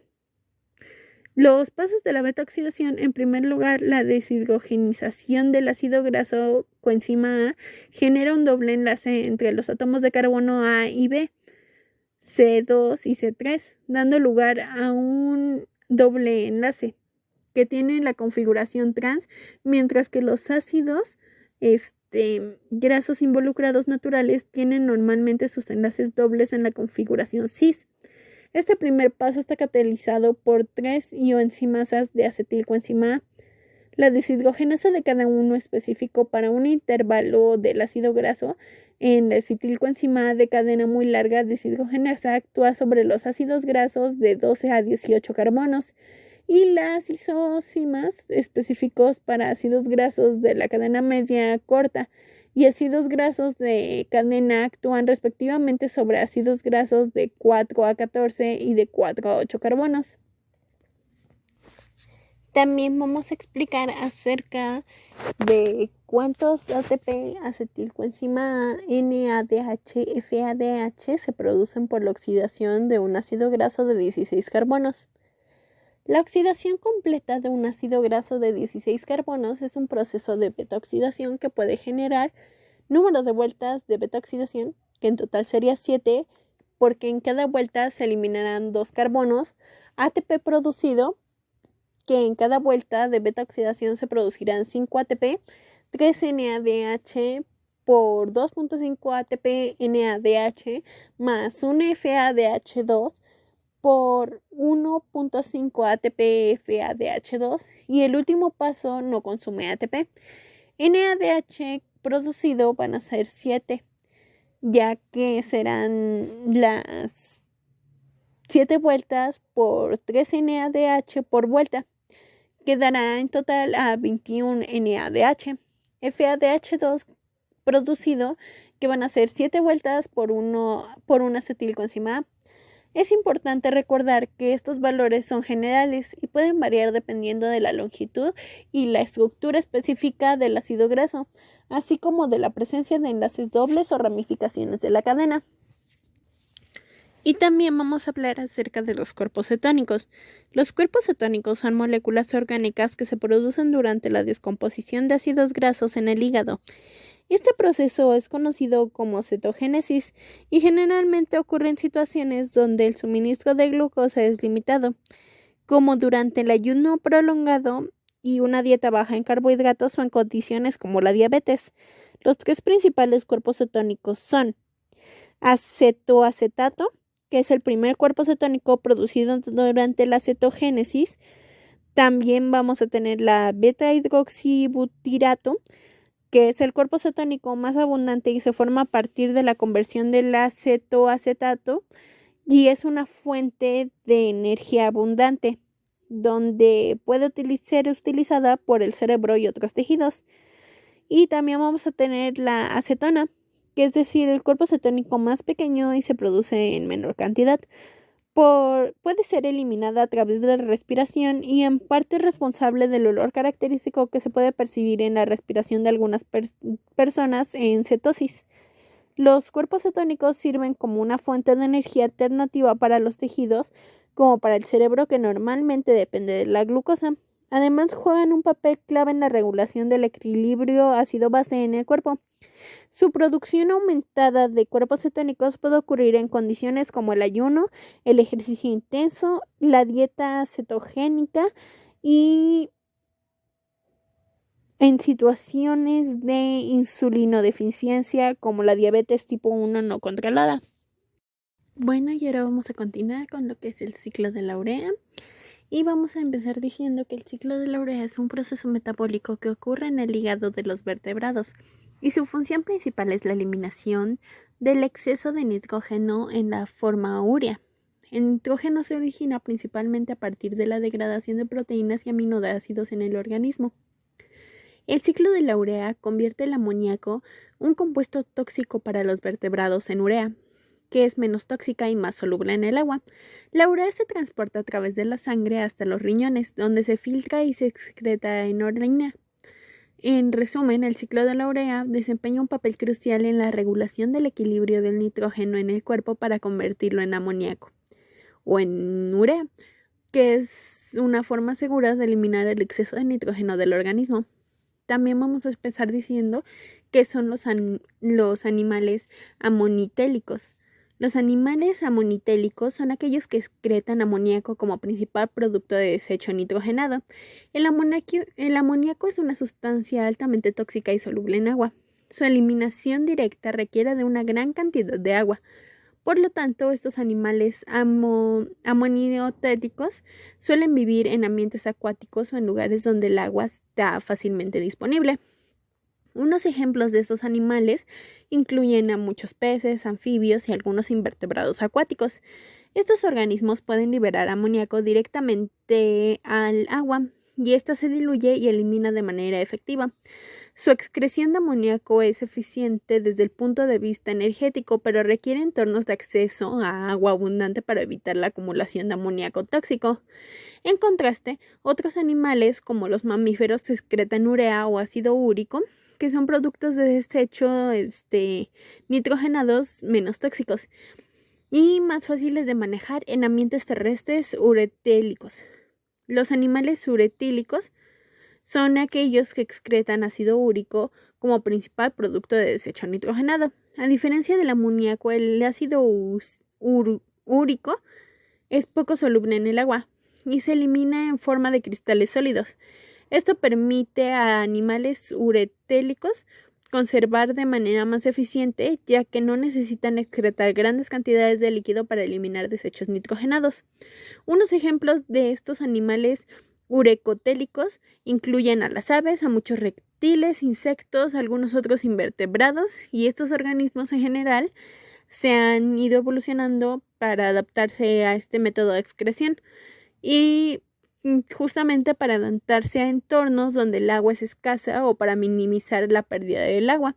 Los pasos de la beta-oxidación, en primer lugar, la deshidrogenización del ácido graso coenzima A genera un doble enlace entre los átomos de carbono A y B, C2 y C3, dando lugar a un doble enlace que tiene la configuración trans, mientras que los ácidos grasos involucrados naturales tienen normalmente sus enlaces dobles en la configuración cis. Este primer paso está catalizado por 3 ioenzimasas de acetilcoenzima A. La deshidrogenasa de cada uno específico para un intervalo del ácido graso en la acetilcoenzima A de cadena muy larga deshidrogenasa actúa sobre los ácidos grasos de 12 a 18 carbonos, y las isocimas específicos para ácidos grasos de la cadena media corta y ácidos grasos de cadena actúan respectivamente sobre ácidos grasos de 4 a 14 y de 4 a 8 carbonos. También vamos a explicar acerca de cuántos ATP, acetilcoenzima A, NADH, FADH se producen por la oxidación de un ácido graso de 16 carbonos. La oxidación completa de un ácido graso de 16 carbonos es un proceso de beta-oxidación que puede generar número de vueltas de beta-oxidación, que en total sería 7, porque en cada vuelta se eliminarán 2 carbonos, ATP producido, que en cada vuelta de beta-oxidación se producirán 5 ATP, 3 NADH por 2.5 ATP NADH más un FADH2 por 1.5 ATP FADH2, y el último paso no consume ATP. NADH producido van a ser 7, ya que serán las 7 vueltas por 3 NADH por vuelta, que dará en total a 21 NADH. FADH2 producido, que van a ser 7 vueltas por un acetilcoenzima A. Es importante recordar que estos valores son generales y pueden variar dependiendo de la longitud y la estructura específica del ácido graso, así como de la presencia de enlaces dobles o ramificaciones de la cadena. Y también vamos a hablar acerca de los cuerpos cetónicos. Los cuerpos cetónicos son moléculas orgánicas que se producen durante la descomposición de ácidos grasos en el hígado. Este proceso es conocido como cetogénesis y generalmente ocurre en situaciones donde el suministro de glucosa es limitado, como durante el ayuno prolongado y una dieta baja en carbohidratos o en condiciones como la diabetes. Los 3 principales cuerpos cetónicos son acetoacetato, que es el primer cuerpo cetónico producido durante la cetogénesis. También vamos a tener la beta-hidroxibutirato, que es el cuerpo cetónico más abundante y se forma a partir de la conversión del acetoacetato y es una fuente de energía abundante, donde puede ser utilizada por el cerebro y otros tejidos. Y también vamos a tener la acetona, que es decir, el cuerpo cetónico más pequeño y se produce en menor cantidad. Puede ser eliminada a través de la respiración y en parte responsable del olor característico que se puede percibir en la respiración de algunas personas en cetosis. Los cuerpos cetónicos sirven como una fuente de energía alternativa para los tejidos, como para el cerebro que normalmente depende de la glucosa. Además, juegan un papel clave en la regulación del equilibrio ácido-base en el cuerpo. Su producción aumentada de cuerpos cetónicos puede ocurrir en condiciones como el ayuno, el ejercicio intenso, la dieta cetogénica y en situaciones de insulinodeficiencia como la diabetes tipo 1 no controlada. Bueno, y ahora vamos a continuar con lo que es el ciclo de la urea. Y vamos a empezar diciendo que el ciclo de la urea es un proceso metabólico que ocurre en el hígado de los vertebrados y su función principal es la eliminación del exceso de nitrógeno en la forma urea. El nitrógeno se origina principalmente a partir de la degradación de proteínas y aminoácidos en el organismo. El ciclo de la urea convierte el amoníaco, un compuesto tóxico para los vertebrados, en urea, que es menos tóxica y más soluble en el agua. La urea se transporta a través de la sangre hasta los riñones, donde se filtra y se excreta en orina. En resumen, el ciclo de la urea desempeña un papel crucial en la regulación del equilibrio del nitrógeno en el cuerpo para convertirlo en amoníaco o en urea, que es una forma segura de eliminar el exceso de nitrógeno del organismo. También vamos a empezar diciendo que son los animales amonitélicos. Los animales amonitélicos son aquellos que excretan amoníaco como principal producto de desecho nitrogenado. El amoníaco es una sustancia altamente tóxica y soluble en agua. Su eliminación directa requiere de una gran cantidad de agua. Por lo tanto, estos animales amonitélicos suelen vivir en ambientes acuáticos o en lugares donde el agua está fácilmente disponible. Unos ejemplos de estos animales incluyen a muchos peces, anfibios y algunos invertebrados acuáticos. Estos organismos pueden liberar amoníaco directamente al agua y ésta se diluye y elimina de manera efectiva. Su excreción de amoníaco es eficiente desde el punto de vista energético, pero requiere entornos de acceso a agua abundante para evitar la acumulación de amoníaco tóxico. En contraste, otros animales, como los mamíferos, excretan urea o ácido úrico, que son productos de desecho nitrogenados menos tóxicos y más fáciles de manejar en ambientes terrestres uretílicos. Los animales uretílicos son aquellos que excretan ácido úrico como principal producto de desecho nitrogenado. A diferencia del amoníaco, el ácido úrico es poco soluble en el agua y se elimina en forma de cristales sólidos. Esto permite a animales uretílicos conservar de manera más eficiente, ya que no necesitan excretar grandes cantidades de líquido para eliminar desechos nitrogenados. Unos ejemplos de estos animales urecotélicos incluyen a las aves, a muchos reptiles, insectos, algunos otros invertebrados, y estos organismos en general se han ido evolucionando para adaptarse a este método de excreción y justamente para adaptarse a entornos donde el agua es escasa o para minimizar la pérdida del agua.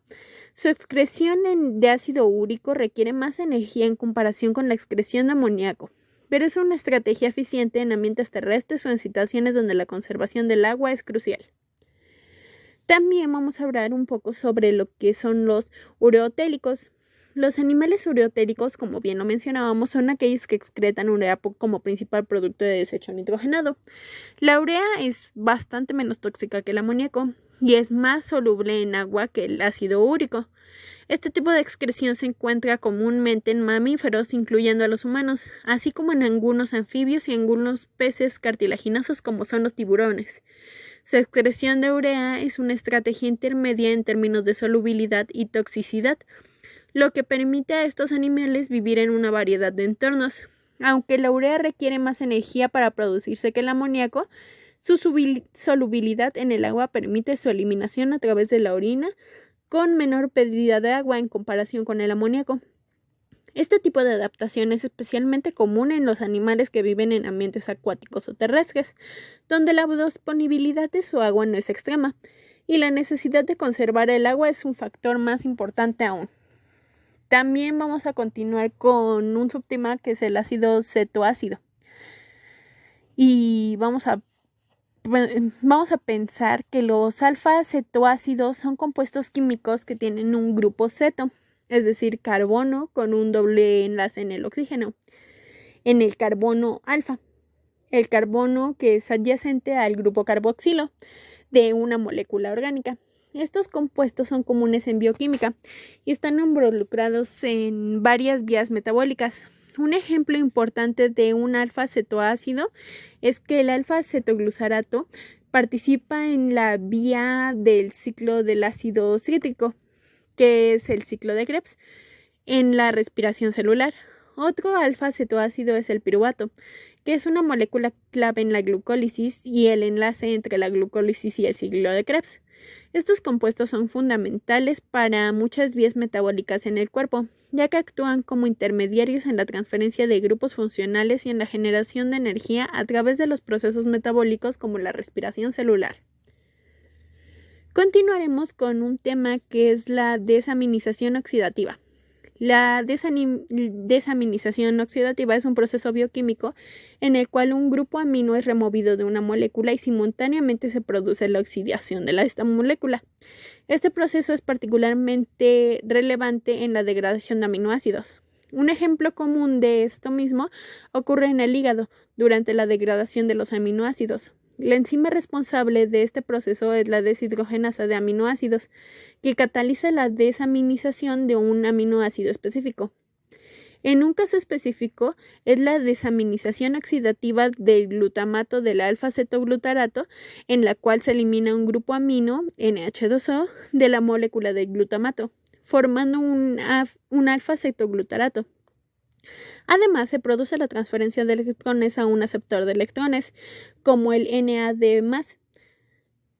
Su excreción de ácido úrico requiere más energía en comparación con la excreción de amoníaco, pero es una estrategia eficiente en ambientes terrestres o en situaciones donde la conservación del agua es crucial. También vamos a hablar un poco sobre lo que son los ureotélicos. Los animales ureotéricos, como bien lo mencionábamos, son aquellos que excretan urea como principal producto de desecho nitrogenado. La urea es bastante menos tóxica que el amoníaco y es más soluble en agua que el ácido úrico. Este tipo de excreción se encuentra comúnmente en mamíferos, incluyendo a los humanos, así como en algunos anfibios y algunos peces cartilaginosos como son los tiburones. Su excreción de urea es una estrategia intermedia en términos de solubilidad y toxicidad. lo que permite a estos animales vivir en una variedad de entornos. Aunque la urea requiere más energía para producirse que el amoníaco, su solubilidad en el agua permite su eliminación a través de la orina con menor pérdida de agua en comparación con el amoníaco. Este tipo de adaptación es especialmente común en los animales que viven en ambientes acuáticos o terrestres, donde la disponibilidad de su agua no es extrema, y la necesidad de conservar el agua es un factor más importante aún. También vamos a continuar con un subtema que es el ácido cetoácido. Y vamos a pensar que los alfa-cetoácidos son compuestos químicos que tienen un grupo ceto, es decir, carbono con un doble enlace en el oxígeno, en el carbono alfa, el carbono que es adyacente al grupo carboxilo de una molécula orgánica. Estos compuestos son comunes en bioquímica y están involucrados en varias vías metabólicas. Un ejemplo importante de un alfa-cetoácido es que el alfa-cetoglucarato participa en la vía del ciclo del ácido cítrico, que es el ciclo de Krebs, en la respiración celular. Otro alfa-cetoácido es el piruvato, que es una molécula clave en la glucólisis y el enlace entre la glucólisis y el ciclo de Krebs. Estos compuestos son fundamentales para muchas vías metabólicas en el cuerpo, ya que actúan como intermediarios en la transferencia de grupos funcionales y en la generación de energía a través de los procesos metabólicos como la respiración celular. Continuaremos con un tema que es la desaminización oxidativa. La desaminización oxidativa es un proceso bioquímico en el cual un grupo amino es removido de una molécula y simultáneamente se produce la oxidación de esta molécula. Este proceso es particularmente relevante en la degradación de aminoácidos. Un ejemplo común de esto mismo ocurre en el hígado durante la degradación de los aminoácidos. La enzima responsable de este proceso es la deshidrogenasa de aminoácidos, que cataliza la desaminización de un aminoácido específico. En un caso específico, es la desaminización oxidativa del glutamato del alfa-cetoglutarato, en la cual se elimina un grupo amino, NH2O, de la molécula del glutamato, formando un alfa-cetoglutarato. Además, se produce la transferencia de electrones a un aceptor de electrones, como el NAD+.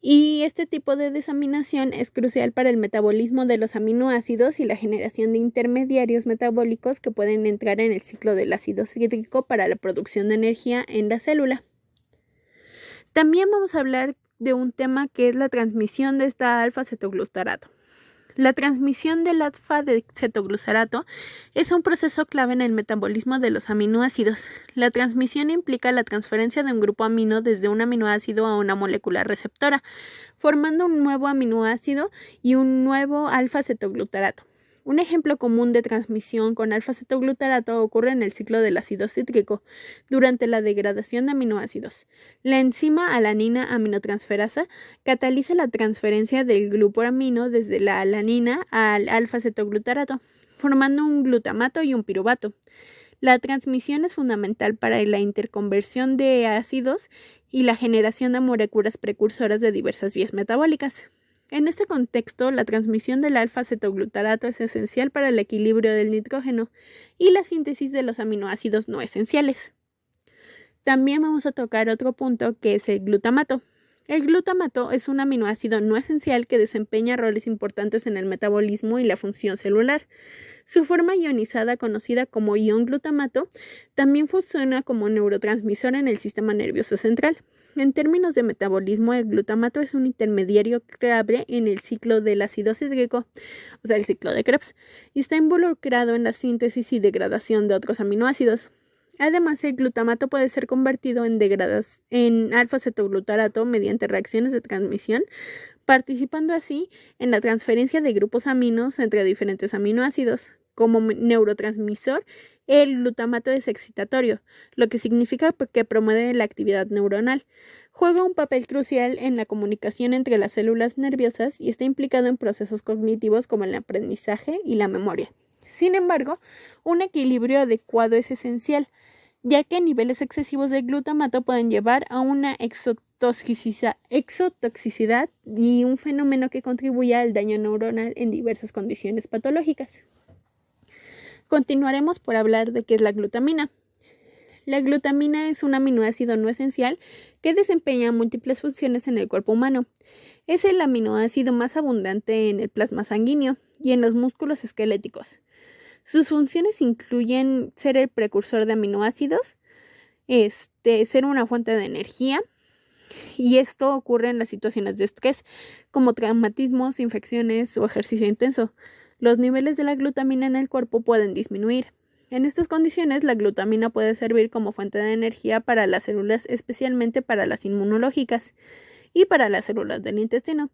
Y este tipo de desaminación es crucial para el metabolismo de los aminoácidos y la generación de intermediarios metabólicos que pueden entrar en el ciclo del ácido cítrico para la producción de energía en la célula. También vamos a hablar de un tema que es la transmisión de esta alfa-cetoglutarato. La transmisión del alfa-cetoglutarato es un proceso clave en el metabolismo de los aminoácidos. La transmisión implica la transferencia de un grupo amino desde un aminoácido a una molécula receptora, formando un nuevo aminoácido y un nuevo alfa-cetoglutarato. Un ejemplo común de transmisión con alfa-cetoglutarato ocurre en el ciclo del ácido cítrico, durante la degradación de aminoácidos. La enzima alanina aminotransferasa cataliza la transferencia del glucoamino desde la alanina al alfa-cetoglutarato, formando un glutamato y un piruvato. La transmisión es fundamental para la interconversión de ácidos y la generación de moléculas precursoras de diversas vías metabólicas. En este contexto, la transmisión del alfa-cetoglutarato es esencial para el equilibrio del nitrógeno y la síntesis de los aminoácidos no esenciales. También vamos a tocar otro punto que es el glutamato. El glutamato es un aminoácido no esencial que desempeña roles importantes en el metabolismo y la función celular. Su forma ionizada, conocida como ion glutamato, también funciona como neurotransmisor en el sistema nervioso central. En términos de metabolismo, el glutamato es un intermediario clave en el ciclo del ácido cítrico, o sea, el ciclo de Krebs, y está involucrado en la síntesis y degradación de otros aminoácidos. Además, el glutamato puede ser convertido en alfa-cetoglutarato mediante reacciones de transmisión, participando así en la transferencia de grupos aminos entre diferentes aminoácidos. Como neurotransmisor, el glutamato es excitatorio, lo que significa que promueve la actividad neuronal. Juega un papel crucial en la comunicación entre las células nerviosas y está implicado en procesos cognitivos como el aprendizaje y la memoria. Sin embargo, un equilibrio adecuado es esencial, ya que niveles excesivos de glutamato pueden llevar a una exotoxicidad y un fenómeno que contribuye al daño neuronal en diversas condiciones patológicas. Continuaremos por hablar de qué es la glutamina. La glutamina es un aminoácido no esencial que desempeña múltiples funciones en el cuerpo humano. Es el aminoácido más abundante en el plasma sanguíneo y en los músculos esqueléticos. Sus funciones incluyen ser el precursor de aminoácidos, ser una fuente de energía, y esto ocurre en las situaciones de estrés, como traumatismos, infecciones o ejercicio intenso. Los niveles de la glutamina en el cuerpo pueden disminuir. En estas condiciones, la glutamina puede servir como fuente de energía para las células, especialmente para las inmunológicas y para las células del intestino.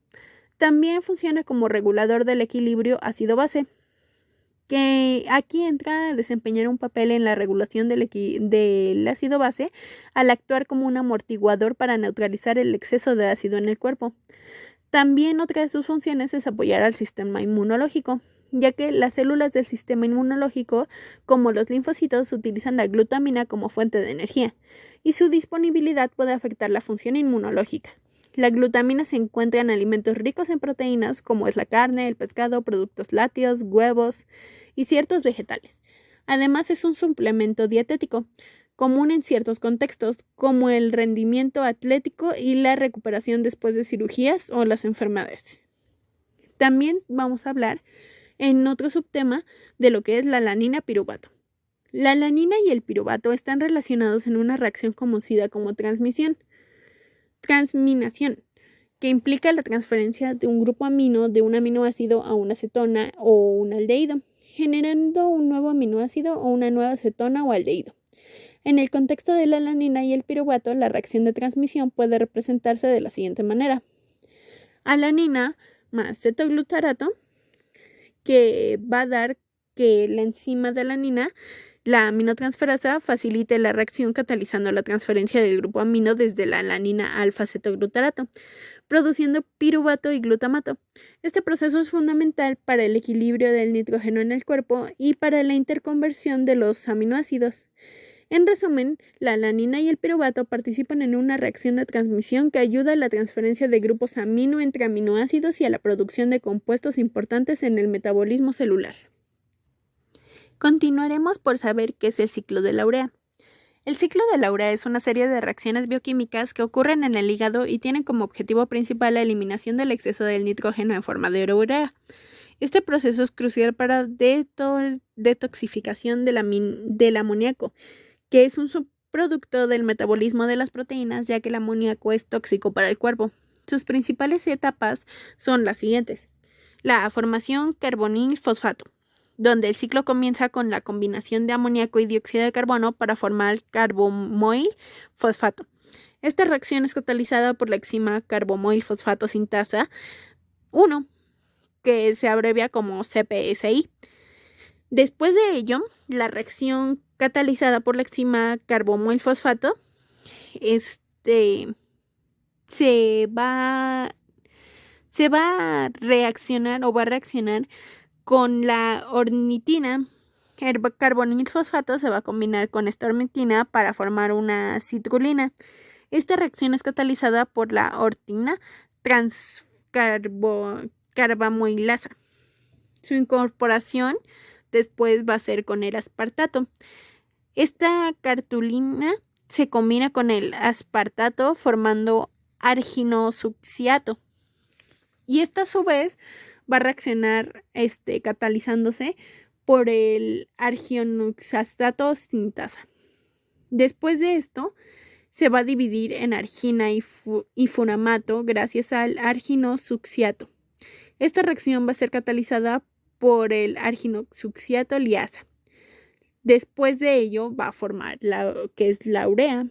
También funciona como regulador del equilibrio ácido-base, que aquí entra a desempeñar un papel en la regulación del ácido base al actuar como un amortiguador para neutralizar el exceso de ácido en el cuerpo. También otra de sus funciones es apoyar al sistema inmunológico, ya que las células del sistema inmunológico, como los linfocitos, utilizan la glutamina como fuente de energía, y su disponibilidad puede afectar la función inmunológica. La glutamina se encuentra en alimentos ricos en proteínas, como es la carne, el pescado, productos lácteos, huevos y ciertos vegetales. Además, es un suplemento dietético, común en ciertos contextos, como el rendimiento atlético y la recuperación después de cirugías o las enfermedades. También vamos a hablar en otro subtema de lo que es la alanina-piruvato. La alanina y el piruvato están relacionados en una reacción conocida como transminación, que implica la transferencia de un grupo amino de un aminoácido a una cetona o un aldehído, generando un nuevo aminoácido o una nueva cetona o aldehído. En el contexto de la alanina y el piruvato, la reacción de transmisión puede representarse de la siguiente manera: alanina más cetoglutarato, que va a dar que la enzima de alanina, la aminotransferasa, facilite la reacción catalizando la transferencia del grupo amino desde la alanina alfa-cetoglutarato, produciendo piruvato y glutamato. Este proceso es fundamental para el equilibrio del nitrógeno en el cuerpo y para la interconversión de los aminoácidos. En resumen, la alanina y el piruvato participan en una reacción de transmisión que ayuda a la transferencia de grupos amino entre aminoácidos y a la producción de compuestos importantes en el metabolismo celular. Continuaremos por saber qué es el ciclo de la urea. El ciclo de la urea es una serie de reacciones bioquímicas que ocurren en el hígado y tienen como objetivo principal la eliminación del exceso del nitrógeno en forma de urea. Este proceso es crucial para detoxificación del amoníaco, que es un subproducto del metabolismo de las proteínas, ya que el amoníaco es tóxico para el cuerpo. Sus principales etapas son las siguientes: la formación carbonil-fosfato, donde el ciclo comienza con la combinación de amoníaco y dióxido de carbono para formar carbomoil-fosfato. Esta reacción es catalizada por la enzima carbomoil-fosfato sintasa 1, que se abrevia como CPSI. Después de ello, la reacción catalizada por la enzima carbomoil-fosfato se va a reaccionar con la ornitina. El carbonil-fosfato se va a combinar con esta ornitina para formar una citrulina. Esta reacción es catalizada por la ortina transcarbamoilasa. Su incorporación después va a ser con el aspartato. Esta cartulina se combina con el aspartato formando arginosucciato. Y esta a su vez va a reaccionar catalizándose por el arginoxastato sintasa. Después de esto, se va a dividir en argina y furamato gracias al arginosucciato. Esta reacción va a ser catalizada por el arginosucciato liasa. Después de ello va a formar que es la urea.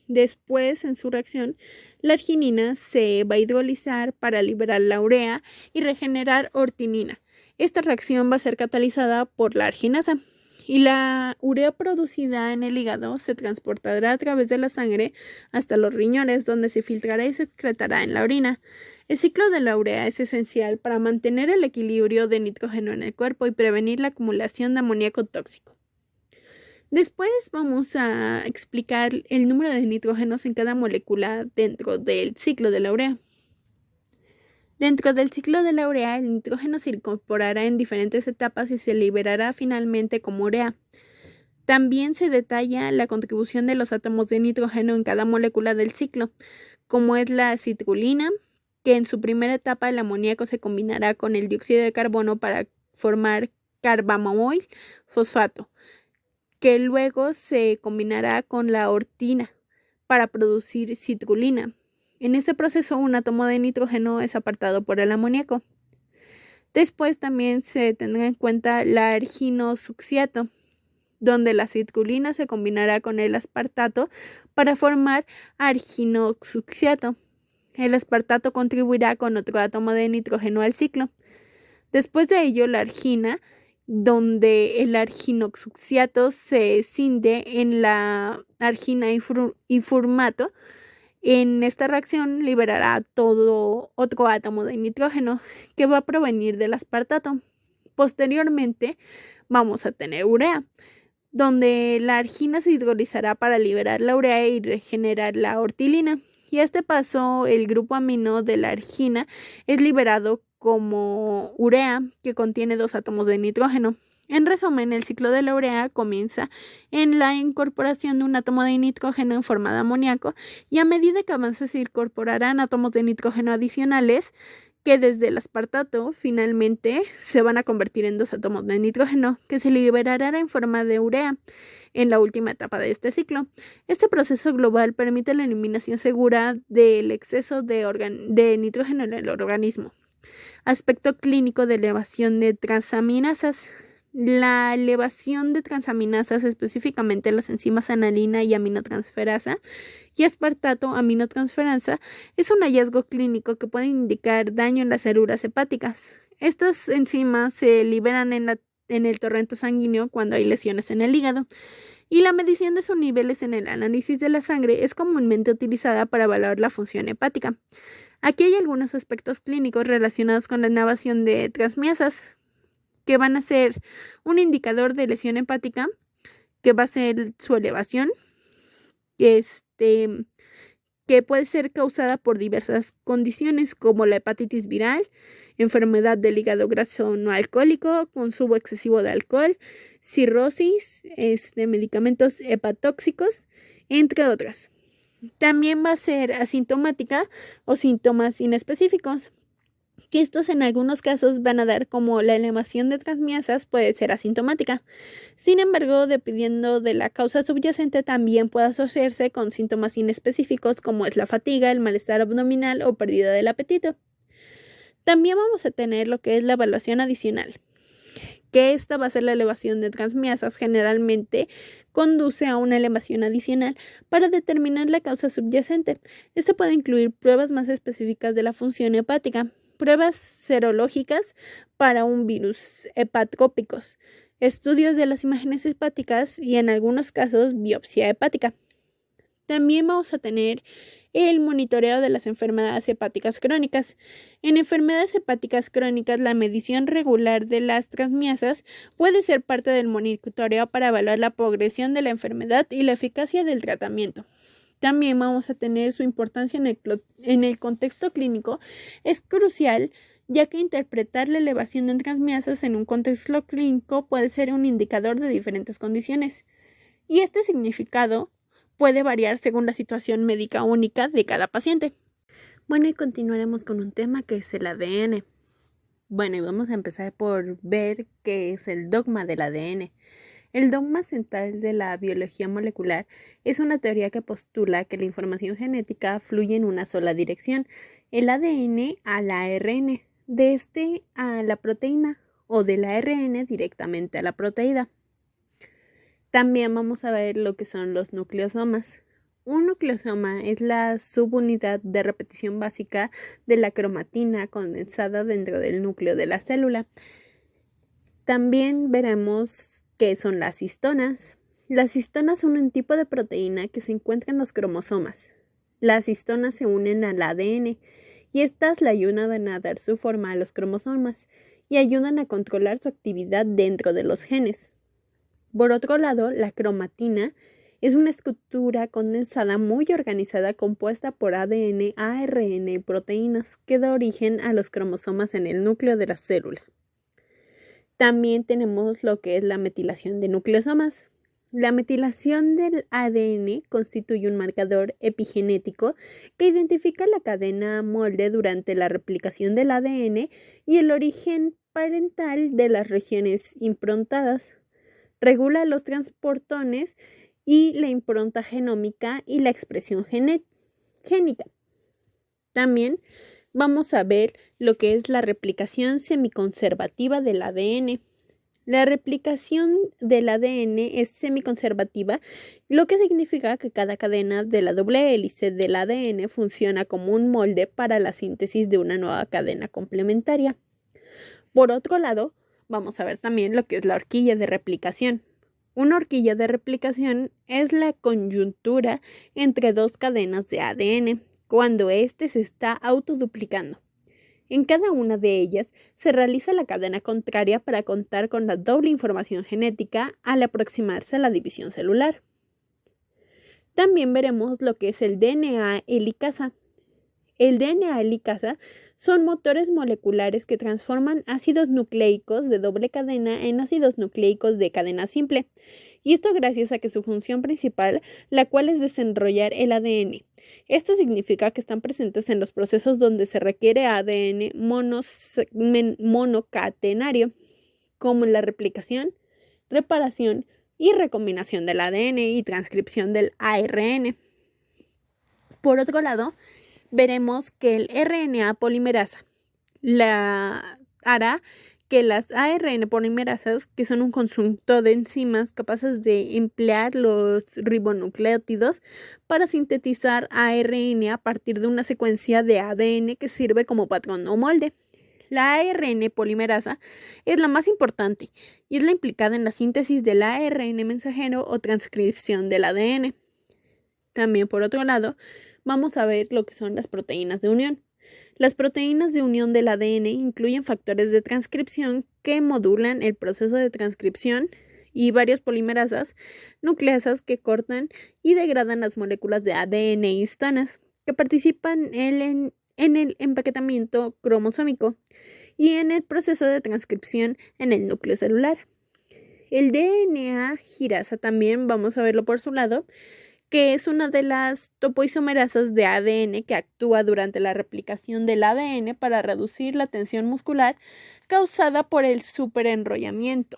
Después, en su reacción, la arginina se va a hidrolizar para liberar la urea y regenerar ortinina. Esta reacción va a ser catalizada por la arginasa y la urea producida en el hígado se transportará a través de la sangre hasta los riñones, donde se filtrará y se excretará en la orina. El ciclo de la urea es esencial para mantener el equilibrio de nitrógeno en el cuerpo y prevenir la acumulación de amoníaco tóxico. Después vamos a explicar el número de nitrógenos en cada molécula dentro del ciclo de la urea. Dentro del ciclo de la urea, el nitrógeno se incorporará en diferentes etapas y se liberará finalmente como urea. También se detalla la contribución de los átomos de nitrógeno en cada molécula del ciclo, como es la citrulina, que en su primera etapa el amoníaco se combinará con el dióxido de carbono para formar carbamoil fosfato, que luego se combinará con la ortina para producir citrulina. En este proceso, un átomo de nitrógeno es apartado por el amoníaco. Después también se tendrá en cuenta la arginosucciato, donde la citrulina se combinará con el aspartato para formar arginosucciato. El aspartato contribuirá con otro átomo de nitrógeno al ciclo. Después de ello, la argina, donde el arginosucciato se cinde en la argina y furmato. En esta reacción liberará todo otro átomo de nitrógeno que va a provenir del aspartato. Posteriormente, vamos a tener urea, donde la argina se hidrolizará para liberar la urea y regenerar la ortilina. Y a este paso, el grupo amino de la argina es liberado como urea, que contiene 2 átomos de nitrógeno. En resumen, el ciclo de la urea comienza en la incorporación de un átomo de nitrógeno en forma de amoníaco, y a medida que avanza se incorporarán átomos de nitrógeno adicionales que desde el aspartato finalmente se van a convertir en 2 átomos de nitrógeno que se liberarán en forma de urea en la última etapa de este ciclo. Este proceso global permite la eliminación segura del exceso de nitrógeno en el organismo. Aspecto clínico de elevación de transaminasas. La elevación de transaminasas, específicamente las enzimas analina y aminotransferasa y aspartato aminotransferasa, es un hallazgo clínico que puede indicar daño en las células hepáticas. Estas enzimas se liberan en el torrente sanguíneo cuando hay lesiones en el hígado, y la medición de sus niveles en el análisis de la sangre es comúnmente utilizada para evaluar la función hepática. Aquí hay algunos aspectos clínicos relacionados con la elevación de transmiasas, que van a ser un indicador de lesión hepática, que va a ser su elevación, que puede ser causada por diversas condiciones como la hepatitis viral, enfermedad del hígado graso no alcohólico, consumo excesivo de alcohol, cirrosis, medicamentos hepatóxicos, entre otras. También va a ser asintomática o síntomas inespecíficos, que estos en algunos casos van a dar como la elevación de transmiasas puede ser asintomática. Sin embargo, dependiendo de la causa subyacente, también puede asociarse con síntomas inespecíficos como es la fatiga, el malestar abdominal o pérdida del apetito. También vamos a tener lo que es la evaluación adicional, que esta va a ser la elevación de transmiasas. Generalmente conduce a una elevación adicional para determinar la causa subyacente. Esto puede incluir pruebas más específicas de la función hepática, pruebas serológicas para un virus hepatocópicos, estudios de las imágenes hepáticas y en algunos casos biopsia hepática. También vamos a tener el monitoreo de las enfermedades hepáticas crónicas. En enfermedades hepáticas crónicas, la medición regular de las transmiasas puede ser parte del monitoreo para evaluar la progresión de la enfermedad y la eficacia del tratamiento. También vamos a tener su importancia en el contexto clínico. Es crucial, ya que interpretar la elevación de transmiasas en un contexto clínico puede ser un indicador de diferentes condiciones, y este significado puede variar según la situación médica única de cada paciente. Bueno, y continuaremos con un tema que es el ADN. Bueno, y vamos a empezar por ver qué es el dogma del ADN. El dogma central de la biología molecular es una teoría que postula que la información genética fluye en una sola dirección, el ADN al ARN, de este a la proteína o del ARN directamente a la proteína. También vamos a ver lo que son los nucleosomas. Un nucleosoma es la subunidad de repetición básica de la cromatina condensada dentro del núcleo de la célula. También veremos qué son las histonas. Las histonas son un tipo de proteína que se encuentra en los cromosomas. Las histonas se unen al ADN y estas le ayudan a dar su forma a los cromosomas y ayudan a controlar su actividad dentro de los genes. Por otro lado, la cromatina Es una estructura condensada muy organizada compuesta por ADN, ARN y proteínas que da origen a los cromosomas en el núcleo de la célula. También tenemos lo que es la metilación de nucleosomas. La metilación del ADN constituye un marcador epigenético que identifica la cadena molde durante la replicación del ADN y el origen parental de las regiones improntadas. Regula los transportones y la impronta genómica y la expresión génica. También vamos a ver lo que es la replicación semiconservativa del ADN. La replicación del ADN es semiconservativa, lo que significa que cada cadena de la doble hélice del ADN funciona como un molde para la síntesis de una nueva cadena complementaria. Por otro lado, vamos a ver también lo que es la horquilla de replicación. Una horquilla de replicación es la coyuntura entre dos cadenas de ADN, cuando éste se está autoduplicando. En cada una de ellas se realiza la cadena contraria para contar con la doble información genética al aproximarse a la división celular. También veremos lo que es el DNA helicasa. El DNA helicasa son motores moleculares que transforman ácidos nucleicos de doble cadena en ácidos nucleicos de cadena simple, y esto gracias a que su función principal, la cual es desenrollar el ADN. Esto significa que están presentes en los procesos donde se requiere ADN monocatenario, como la replicación, reparación y recombinación del ADN y transcripción del ARN. Por otro lado, veremos que el RNA polimerasa hará que las ARN polimerasas, que son un conjunto de enzimas capaces de emplear los ribonucleótidos para sintetizar ARN a partir de una secuencia de ADN que sirve como patrón o molde. La ARN polimerasa es la más importante y es la implicada en la síntesis del ARN mensajero o transcripción del ADN. También, por otro lado, vamos a ver lo que son las proteínas de unión. Las proteínas de unión del ADN incluyen factores de transcripción que modulan el proceso de transcripción y varias polimerasas nucleasas que cortan y degradan las moléculas de ADN e histonas que participan en el empaquetamiento cromosómico y en el proceso de transcripción en el núcleo celular. El DNA girasa también, vamos a verlo por su lado, que es una de las topoisomerasas de ADN que actúa durante la replicación del ADN para reducir la tensión muscular causada por el superenrollamiento.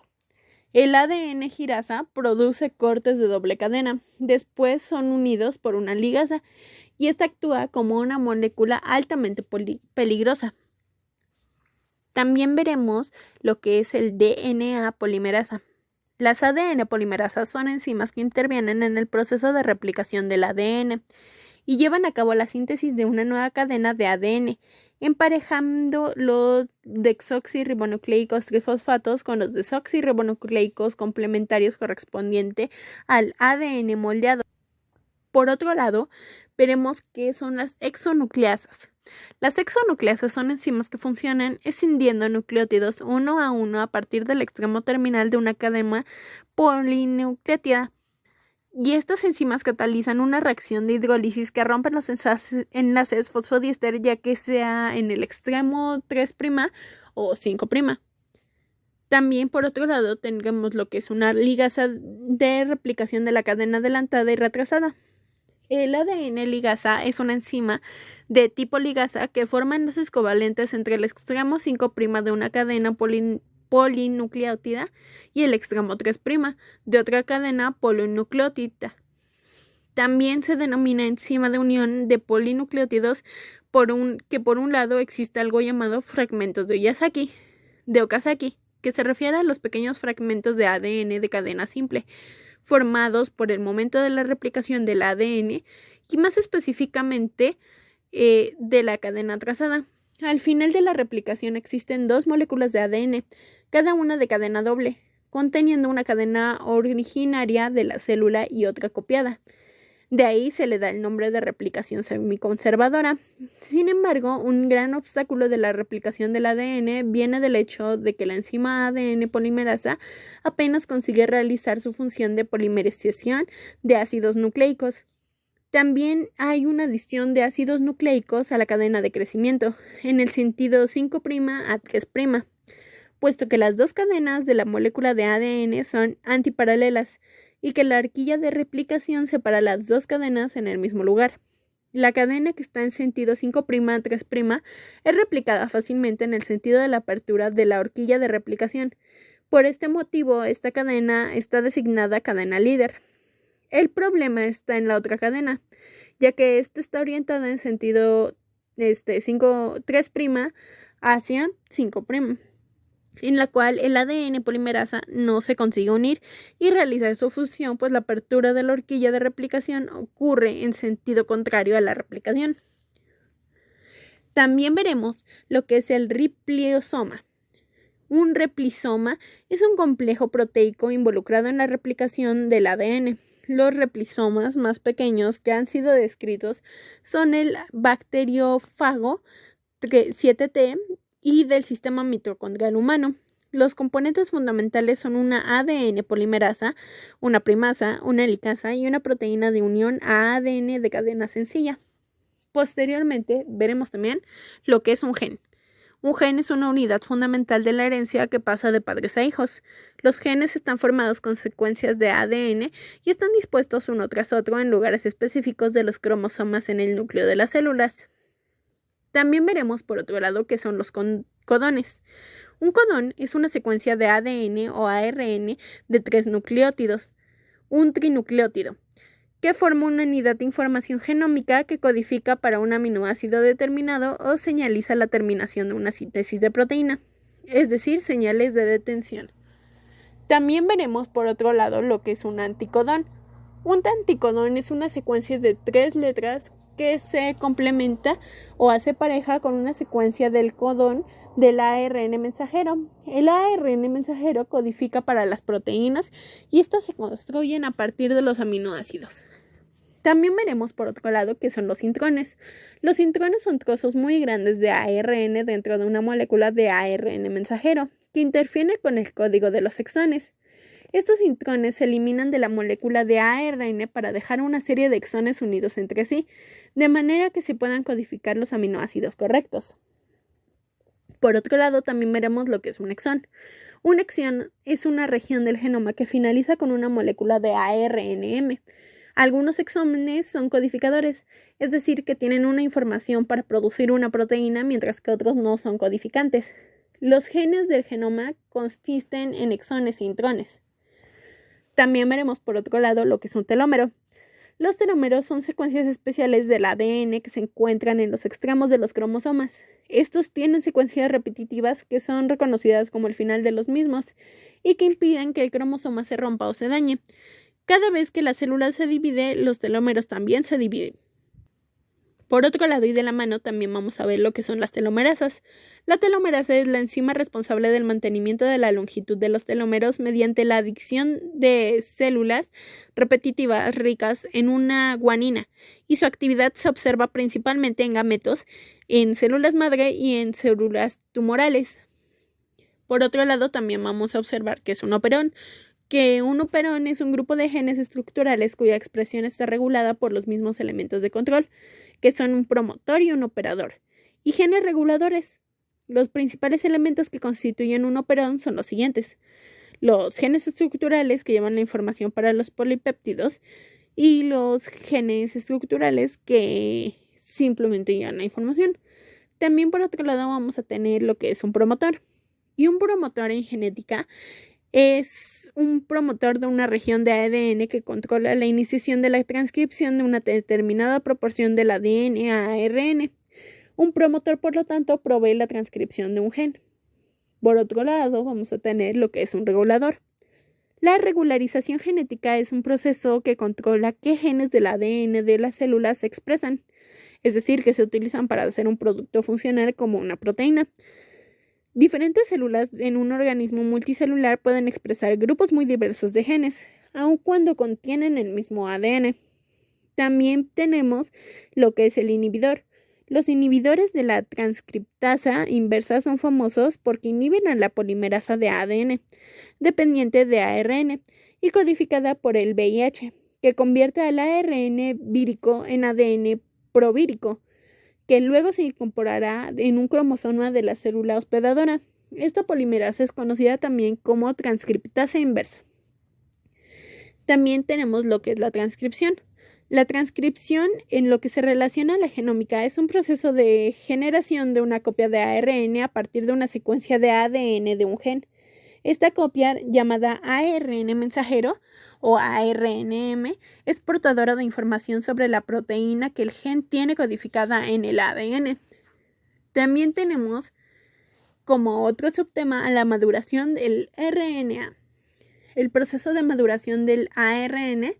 El ADN girasa produce cortes de doble cadena, después son unidos por una ligasa y esta actúa como una molécula altamente peligrosa. También veremos lo que es el DNA polimerasa. Las ADN polimerasas son enzimas que intervienen en el proceso de replicación del ADN y llevan a cabo la síntesis de una nueva cadena de ADN, emparejando los desoxirribonucleicos trifosfatos con los desoxirribonucleicos complementarios correspondiente al ADN moldeado. Por otro lado, veremos qué son las exonucleasas. Las exonucleasas son enzimas que funcionan escindiendo nucleótidos uno a partir del extremo terminal de una cadena polinucleótida. Y estas enzimas catalizan una reacción de hidrólisis que rompen los enlaces fosfodiéster, ya que sea en el extremo 3' o 5'. También, por otro lado, tengamos lo que es una ligasa de replicación de la cadena adelantada y retrasada. El ADN ligasa es una enzima de tipo ligasa que forma enlaces covalentes entre el extremo 5' de una cadena polinucleótida y el extremo 3' de otra cadena polinucleótida. También se denomina enzima de unión de polinucleótidos que por un lado existe algo llamado fragmentos de Okazaki, que se refiere a los pequeños fragmentos de ADN de cadena simple, formados por el momento de la replicación del ADN y más específicamente de la cadena trazada. Al final de la replicación existen dos moléculas de ADN, cada una de cadena doble, conteniendo una cadena originaria de la célula y otra copiada. De ahí se le da el nombre de replicación semiconservadora. Sin embargo, un gran obstáculo de la replicación del ADN viene del hecho de que la enzima ADN polimerasa apenas consigue realizar su función de polimerización de ácidos nucleicos. También hay una adición de ácidos nucleicos a la cadena de crecimiento, en el sentido 5' a 3', puesto que las dos cadenas de la molécula de ADN son antiparalelas y que la horquilla de replicación separa las dos cadenas en el mismo lugar. La cadena que está en sentido 5' a 3' es replicada fácilmente en el sentido de la apertura de la horquilla de replicación. Por este motivo, esta cadena está designada cadena líder. El problema está en la otra cadena, ya que esta está orientada en sentido 3' hacia 5', en la cual el ADN polimerasa no se consigue unir y realizar su fusión, pues la apertura de la horquilla de replicación ocurre en sentido contrario a la replicación. También veremos lo que es el repliosoma. Un replisoma es un complejo proteico involucrado en la replicación del ADN. Los replisomas más pequeños que han sido descritos son el bacteriófago 7T y del sistema mitocondrial humano. Los componentes fundamentales son una ADN polimerasa, una primasa, una helicasa y una proteína de unión a ADN de cadena sencilla. Posteriormente veremos también lo que es un gen. Un gen es una unidad fundamental de la herencia que pasa de padres a hijos. Los genes están formados con secuencias de ADN y están dispuestos uno tras otro en lugares específicos de los cromosomas en el núcleo de las células. También veremos por otro lado qué son los codones. Un codón es una secuencia de ADN o ARN de 3 nucleótidos, un trinucleótido, que forma una unidad de información genómica que codifica para un aminoácido determinado o señaliza la terminación de una síntesis de proteína, es decir, señales de detención. También veremos por otro lado lo que es un anticodón. Un anticodón es una secuencia de 3 letras que se complementa o hace pareja con una secuencia del codón del ARN mensajero. El ARN mensajero codifica para las proteínas y estas se construyen a partir de los aminoácidos. También veremos por otro lado qué son los intrones. Los intrones son trozos muy grandes de ARN dentro de una molécula de ARN mensajero que interfiere con el código de los exones. Estos intrones se eliminan de la molécula de ARN para dejar una serie de exones unidos entre sí, de manera que se puedan codificar los aminoácidos correctos. Por otro lado, también veremos lo que es un exón. Un exón es una región del genoma que finaliza con una molécula de ARNM. Algunos exómenes son codificadores, es decir, que tienen una información para producir una proteína, mientras que otros no son codificantes. Los genes del genoma consisten en exones e intrones. También veremos por otro lado lo que es un telómero. Los telómeros son secuencias especiales del ADN que se encuentran en los extremos de los cromosomas. Estos tienen secuencias repetitivas que son reconocidas como el final de los mismos y que impiden que el cromosoma se rompa o se dañe. Cada vez que la célula se divide, los telómeros también se dividen. Por otro lado y de la mano también vamos a ver lo que son las telomerasas. La telomerasa es la enzima responsable del mantenimiento de la longitud de los telómeros mediante la adición de células repetitivas ricas en una guanina, y su actividad se observa principalmente en gametos, en células madre y en células tumorales. Por otro lado también vamos a observar que es un operón, que un operón es un grupo de genes estructurales cuya expresión está regulada por los mismos elementos de control, que son un promotor y un operador, y genes reguladores. Los principales elementos que constituyen un operón son los siguientes: los genes estructurales que llevan la información para los polipéptidos y los genes estructurales que simplemente llevan la información. También por otro lado vamos a tener lo que es un promotor, y un promotor en genética es un promotor de una región de ADN que controla la iniciación de la transcripción de una determinada proporción del ADN a ARN. Un promotor, por lo tanto, provee la transcripción de un gen. Por otro lado, vamos a tener lo que es un regulador. La regularización genética es un proceso que controla qué genes del ADN de las células se expresan, es decir, que se utilizan para hacer un producto funcional como una proteína. Diferentes células en un organismo multicelular pueden expresar grupos muy diversos de genes, aun cuando contienen el mismo ADN. También tenemos lo que es el inhibidor. Los inhibidores de la transcriptasa inversa son famosos porque inhiben a la polimerasa de ADN, dependiente de ARN, y codificada por el VIH, que convierte al ARN vírico en ADN provírico, que luego se incorporará en un cromosoma de la célula hospedadora. Esta polimerasa es conocida también como transcriptasa inversa. También tenemos lo que es la transcripción. La transcripción, en lo que se relaciona a la genómica, es un proceso de generación de una copia de ARN a partir de una secuencia de ADN de un gen. Esta copia, llamada ARN mensajero o ARNM, es portadora de información sobre la proteína que el gen tiene codificada en el ADN. También tenemos como otro subtema a la maduración del RNA. El proceso de maduración del ARN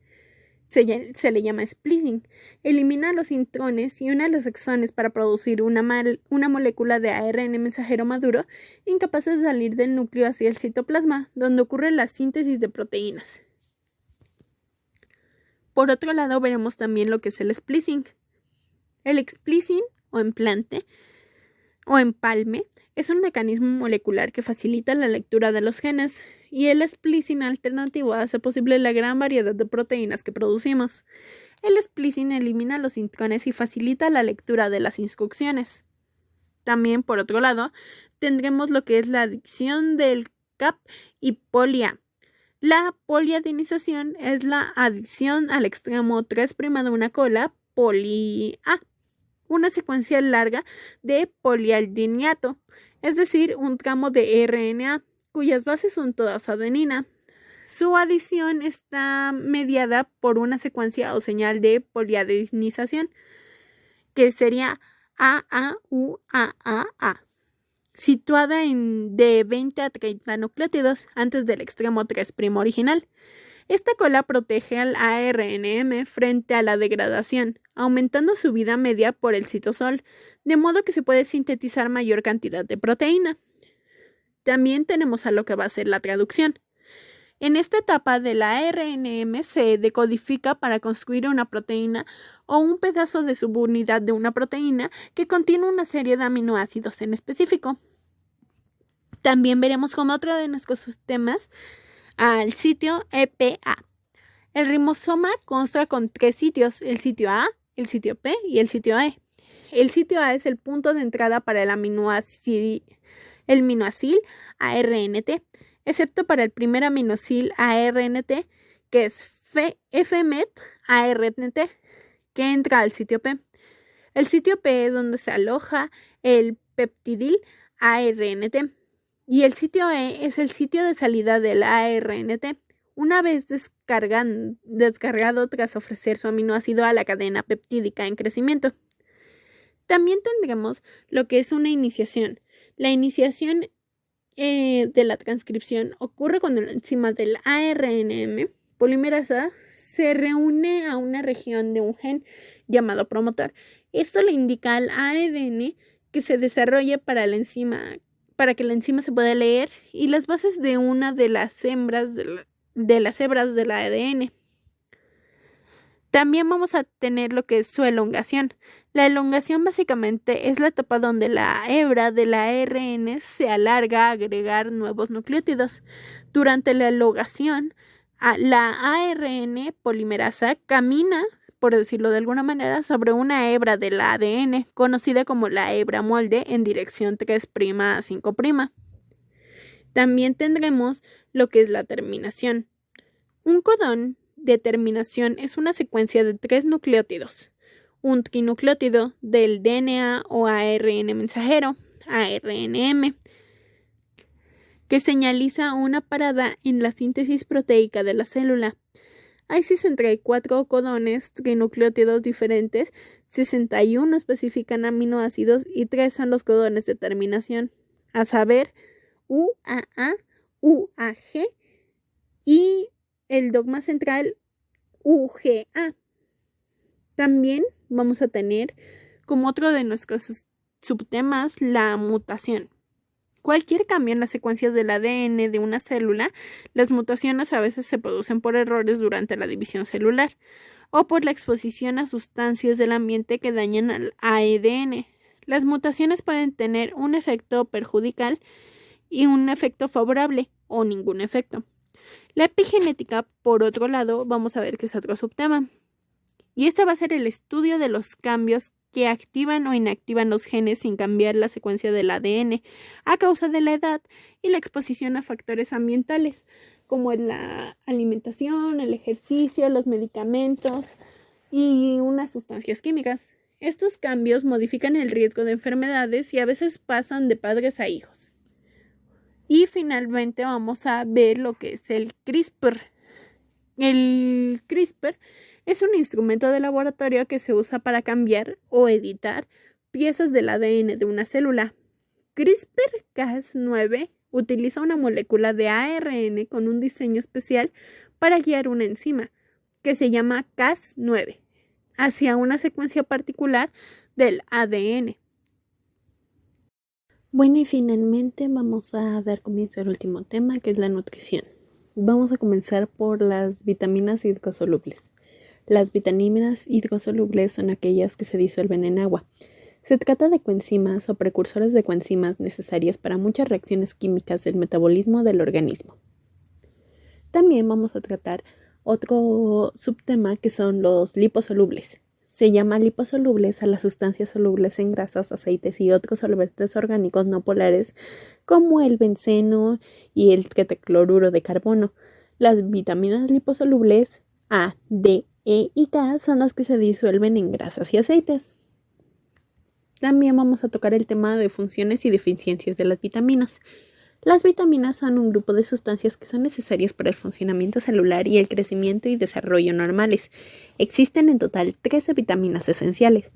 se le llama splicing. Elimina los intrones y une los exones para producir una molécula de ARN mensajero maduro, incapaz de salir del núcleo hacia el citoplasma, donde ocurre la síntesis de proteínas. Por otro lado, veremos también lo que es el splicing. El splicing o implante o empalme es un mecanismo molecular que facilita la lectura de los genes, y el splicing alternativo hace posible la gran variedad de proteínas que producimos. El splicing elimina los intrones y facilita la lectura de las instrucciones. También, por otro lado, tendremos lo que es la adición del CAP y poli-A. La poliadinización es la adición al extremo 3' de una cola, poli-A, una secuencia larga de polialdiniato, es decir, un tramo de RNA, cuyas bases son todas adenina. Su adición está mediada por una secuencia o señal de poliadinización, que sería AAUAAA, situada de 20 a 30 nucleótidos antes del extremo 3' original. Esta cola protege al ARNM frente a la degradación, aumentando su vida media por el citosol, de modo que se puede sintetizar mayor cantidad de proteína. También tenemos a lo que va a ser la traducción. En esta etapa del ARNM se decodifica para construir una proteína o un pedazo de subunidad de una proteína que contiene una serie de aminoácidos en específico. También veremos como otro de nuestros sistemas al sitio EPA. El ribosoma consta con 3 sitios: el sitio A, el sitio P y el sitio E. El sitio A es el punto de entrada para el aminoácido ARNT, excepto para el primer aminoácido ARNT, que es FMET ARNT, que entra al sitio P. El sitio P es donde se aloja el peptidil ARNT, y el sitio E es el sitio de salida del ARNT, una vez descargado tras ofrecer su aminoácido a la cadena peptídica en crecimiento. También tendremos lo que es una iniciación. La iniciación de la transcripción ocurre cuando la enzima del ARNM polimerasa se reúne a una región de un gen llamado promotor. Esto le indica al ADN que se desarrolle para que la enzima se pueda leer y las bases de una de las hebras del ADN. También vamos a tener lo que es su elongación. La elongación básicamente es la etapa donde la hebra del ARN se alarga a agregar nuevos nucleótidos. Durante la elongación, la ARN polimerasa camina, por decirlo de alguna manera, sobre una hebra del ADN, conocida como la hebra molde, en dirección 3' a 5'. También tendremos lo que es la terminación. Un codón de terminación es una secuencia de 3 nucleótidos, un trinucleótido del DNA o ARN mensajero, ARNM, que señaliza una parada en la síntesis proteica de la célula. Hay 64 codones trinucleótidos diferentes, 61 especifican aminoácidos y 3 son los codones de terminación, a saber, UAA, UAG y el dogma central UGA. También vamos a tener como otro de nuestros subtemas la mutación. Cualquier cambio en las secuencias del ADN de una célula, las mutaciones a veces se producen por errores durante la división celular. o por la exposición a sustancias del ambiente que dañan al ADN. Las mutaciones pueden tener un efecto perjudicial y un efecto favorable o ningún efecto. La epigenética, por otro lado, vamos a ver que es otro subtema. Y este va a ser el estudio de los cambios que activan o inactivan los genes sin cambiar la secuencia del ADN a causa de la edad y la exposición a factores ambientales, como la alimentación, el ejercicio, los medicamentos y unas sustancias químicas. Estos cambios modifican el riesgo de enfermedades y a veces pasan de padres a hijos. Y finalmente vamos a ver lo que es el CRISPR. El CRISPR es un instrumento de laboratorio que se usa para cambiar o editar piezas del ADN de una célula. CRISPR-Cas9 utiliza una molécula de ARN con un diseño especial para guiar una enzima, que se llama Cas9, hacia una secuencia particular del ADN. Bueno, y finalmente vamos a dar comienzo al último tema, que es la nutrición. Vamos a comenzar por las vitaminas hidrosolubles. Las vitaminas hidrosolubles son aquellas que se disuelven en agua. Se trata de coenzimas o precursores de coenzimas necesarias para muchas reacciones químicas del metabolismo del organismo. También vamos a tratar otro subtema que son los liposolubles. Se llama liposolubles a las sustancias solubles en grasas, aceites y otros solventes orgánicos no polares como el benceno y el tetracloruro de carbono. Las vitaminas liposolubles A, D, E y K son las que se disuelven en grasas y aceites. También vamos a tocar el tema de funciones y deficiencias de las vitaminas. Las vitaminas son un grupo de sustancias que son necesarias para el funcionamiento celular y el crecimiento y desarrollo normales. Existen en total 13 vitaminas esenciales,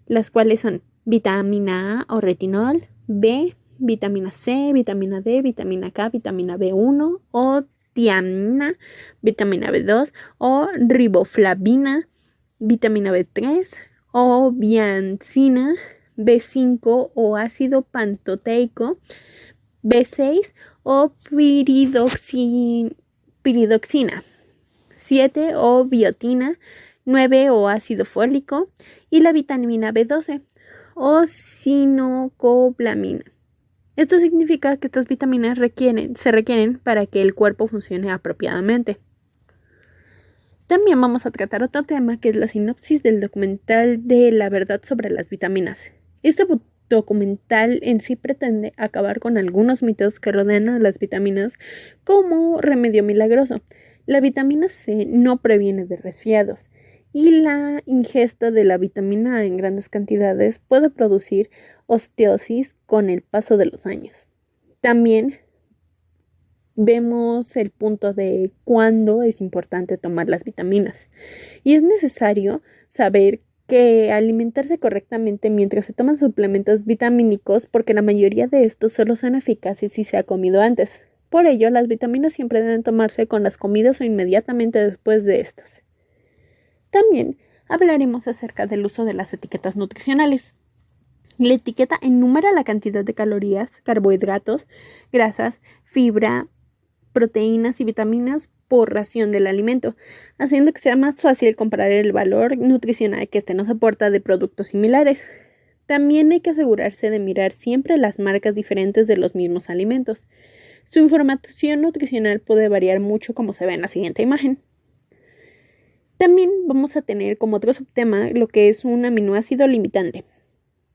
las cuales son vitamina A o retinol, B, vitamina C, vitamina D, vitamina K, vitamina B1 o tiamina, vitamina B2 o riboflavina, vitamina B3 o biancina, B5 o ácido pantoteico, B6 o piridoxina, 7 o biotina, 9 o ácido fólico y la vitamina B12 o cinocoblamina. Esto significa que estas vitaminas se requieren para que el cuerpo funcione apropiadamente. También vamos a tratar otro tema que es la sinopsis del documental de La verdad sobre las vitaminas. Este documental en sí pretende acabar con algunos mitos que rodean a las vitaminas como remedio milagroso. La vitamina C no previene de resfriados y la ingesta de la vitamina A en grandes cantidades puede producir osteosis con el paso de los años. También vemos el punto de cuándo es importante tomar las vitaminas y es necesario saber que alimentarse correctamente mientras se toman suplementos vitamínicos porque la mayoría de estos solo son eficaces si se ha comido antes. Por ello, las vitaminas siempre deben tomarse con las comidas o inmediatamente después de estas. También hablaremos acerca del uso de las etiquetas nutricionales. La etiqueta enumera la cantidad de calorías, carbohidratos, grasas, fibra, proteínas y vitaminas por ración del alimento, haciendo que sea más fácil comparar el valor nutricional que nos aporta de productos similares. También hay que asegurarse de mirar siempre las marcas diferentes de los mismos alimentos. Su información nutricional puede variar mucho como se ve en la siguiente imagen. También vamos a tener como otro subtema lo que es un aminoácido limitante.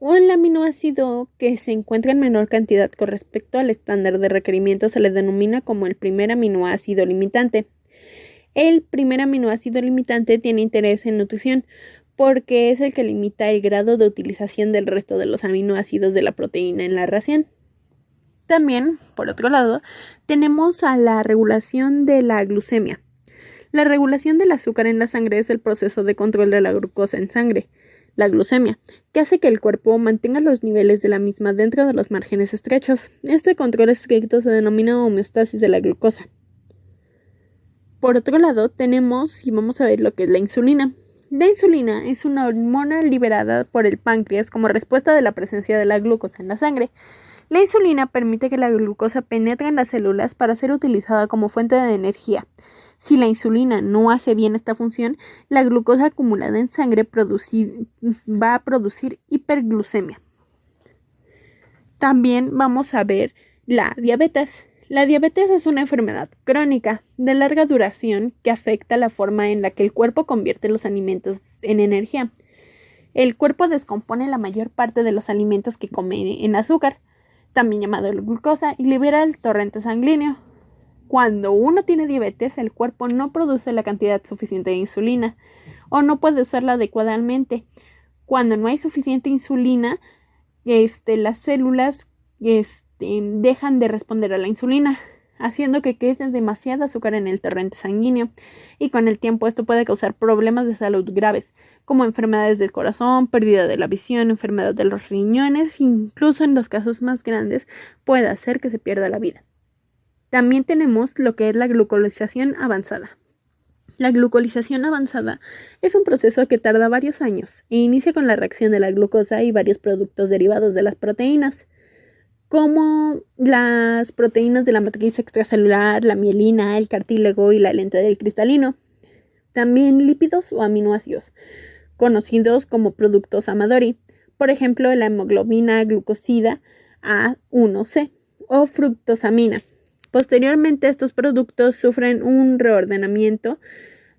Un aminoácido que se encuentra en menor cantidad con respecto al estándar de requerimiento se le denomina como el primer aminoácido limitante. El primer aminoácido limitante tiene interés en nutrición porque es el que limita el grado de utilización del resto de los aminoácidos de la proteína en la ración. También, por otro lado, tenemos a la regulación de la glucemia. La regulación del azúcar en la sangre es el proceso de control de la glucosa en sangre, la glucemia, que hace que el cuerpo mantenga los niveles de la misma dentro de los márgenes estrechos. Este control estricto se denomina homeostasis de la glucosa. Por otro lado, tenemos y vamos a ver lo que es la insulina. La insulina es una hormona liberada por el páncreas como respuesta de la presencia de la glucosa en la sangre. La insulina permite que la glucosa penetre en las células para ser utilizada como fuente de energía. Si la insulina no hace bien esta función, la glucosa acumulada en sangre va a producir hiperglucemia. También vamos a ver la diabetes. La diabetes es una enfermedad crónica de larga duración que afecta la forma en la que el cuerpo convierte los alimentos en energía. El cuerpo descompone la mayor parte de los alimentos que come en azúcar, también llamado glucosa, y libera el torrente sanguíneo. Cuando uno tiene diabetes, el cuerpo no produce la cantidad suficiente de insulina o no puede usarla adecuadamente. Cuando no hay suficiente insulina, las células dejan de responder a la insulina, haciendo que quede demasiada azúcar en el torrente sanguíneo, y con el tiempo esto puede causar problemas de salud graves, como enfermedades del corazón, pérdida de la visión, enfermedad de los riñones, incluso en los casos más grandes puede hacer que se pierda la vida. También tenemos lo que es la glucolización avanzada. La glucolización avanzada es un proceso que tarda varios años e inicia con la reacción de la glucosa y varios productos derivados de las proteínas, como las proteínas de la matriz extracelular, la mielina, el cartílago y la lente del cristalino. También lípidos o aminoácidos, conocidos como productos Amadori, por ejemplo la hemoglobina glucosida A1C o fructosamina. Posteriormente, estos productos sufren un reordenamiento,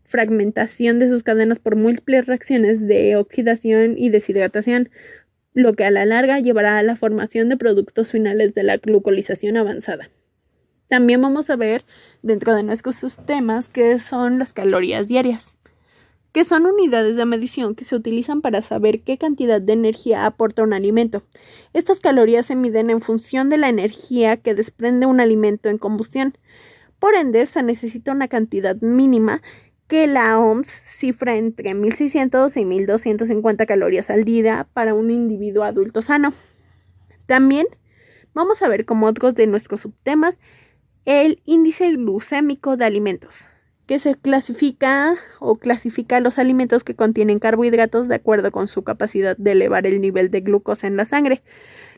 fragmentación de sus cadenas por múltiples reacciones de oxidación y deshidratación, lo que a la larga llevará a la formación de productos finales de la glucolización avanzada. También vamos a ver dentro de nuestros temas qué son las calorías diarias, que son unidades de medición que se utilizan para saber qué cantidad de energía aporta un alimento. Estas calorías se miden en función de la energía que desprende un alimento en combustión. Por ende, se necesita una cantidad mínima que la OMS cifra entre 1.600 y 1.250 calorías al día para un individuo adulto sano. También vamos a ver como otros de nuestros subtemas el índice glucémico de alimentos, que se clasifica los alimentos que contienen carbohidratos de acuerdo con su capacidad de elevar el nivel de glucosa en la sangre.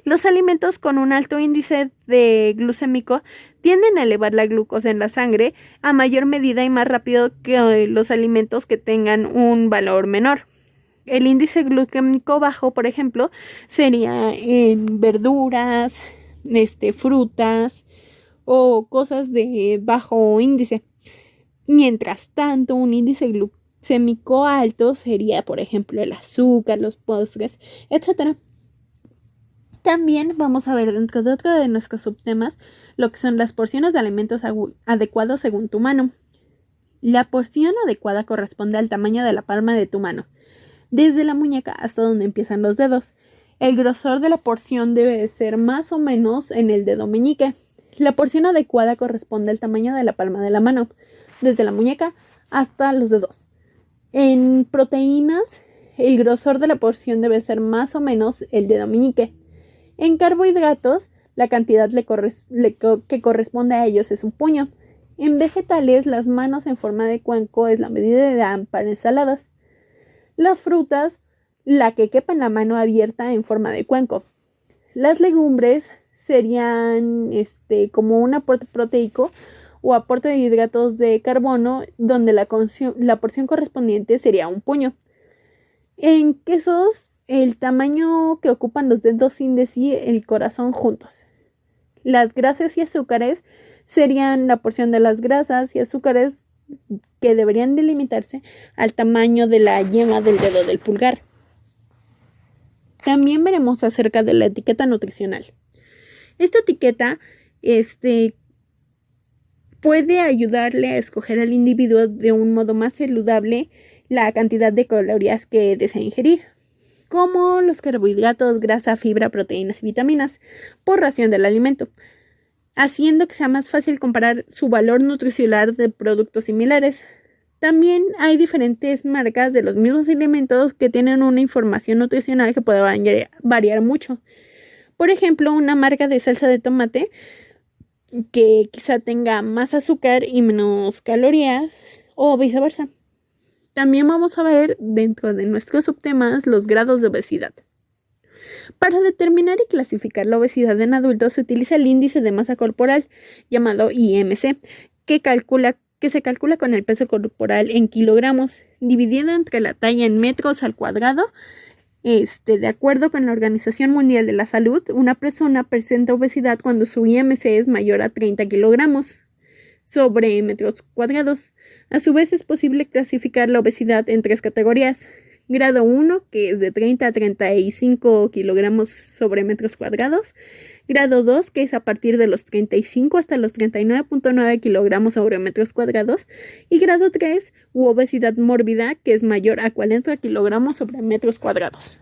Los alimentos con un alto índice de glucémico tienden a elevar la glucosa en la sangre a mayor medida y más rápido que los alimentos que tengan un valor menor. El índice glucémico bajo, por ejemplo, sería en verduras, frutas o cosas de bajo índice. Mientras tanto, un índice glucémico alto sería, por ejemplo, el azúcar, los postres, etc. También vamos a ver dentro de otro de nuestros subtemas lo que son las porciones de alimentos adecuados según tu mano. La porción adecuada corresponde al tamaño de la palma de tu mano, desde la muñeca hasta donde empiezan los dedos. El grosor de la porción debe ser más o menos en el dedo meñique. La porción adecuada corresponde al tamaño de la palma de la mano, desde la muñeca hasta los dedos. En proteínas, el grosor de la porción debe ser más o menos el dedo meñique. En carbohidratos, la cantidad que corresponde a ellos es un puño. En vegetales, las manos en forma de cuenco es la medida de para ensaladas. Las frutas, la que quepa en la mano abierta en forma de cuenco. Las legumbres serían como un aporte proteico o aporte de hidratos de carbono, donde la porción correspondiente sería un puño. En quesos, el tamaño que ocupan los dedos índice y el corazón juntos. Las grasas y azúcares serían la porción de las grasas y azúcares que deberían delimitarse al tamaño de la yema del dedo del pulgar. También veremos acerca de la etiqueta nutricional. Esta etiqueta puede ayudarle a escoger al individuo de un modo más saludable la cantidad de calorías que desea ingerir, como los carbohidratos, grasa, fibra, proteínas y vitaminas, por ración del alimento, haciendo que sea más fácil comparar su valor nutricional de productos similares. También hay diferentes marcas de los mismos alimentos que tienen una información nutricional que puede variar mucho. Por ejemplo, una marca de salsa de tomate que quizá tenga más azúcar y menos calorías, o viceversa. También vamos a ver dentro de nuestros subtemas los grados de obesidad. Para determinar y clasificar la obesidad en adultos se utiliza el índice de masa corporal, llamado IMC, que calcula que se calcula con el peso corporal en kilogramos, dividido entre la talla en metros al cuadrado. De acuerdo con la Organización Mundial de la Salud, una persona presenta obesidad cuando su IMC es mayor a 30 kilogramos sobre metros cuadrados. A su vez, es posible clasificar la obesidad en 3 categorías. Grado 1, que es de 30 a 35 kilogramos sobre metros cuadrados. Grado 2, que es a partir de los 35 hasta los 39.9 kilogramos sobre metros cuadrados. Y grado 3, u obesidad mórbida, que es mayor a 40 kilogramos sobre metros cuadrados.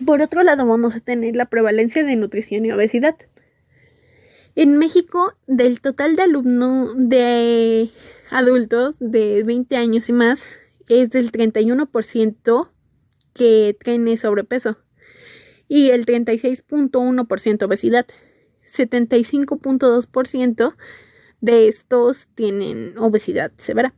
Por otro lado, vamos a tener la prevalencia de nutrición y obesidad. En México, del total de adultos de 20 años y más, es del 31% que tiene sobrepeso y el 36.1% obesidad. 75.2% de estos tienen obesidad severa,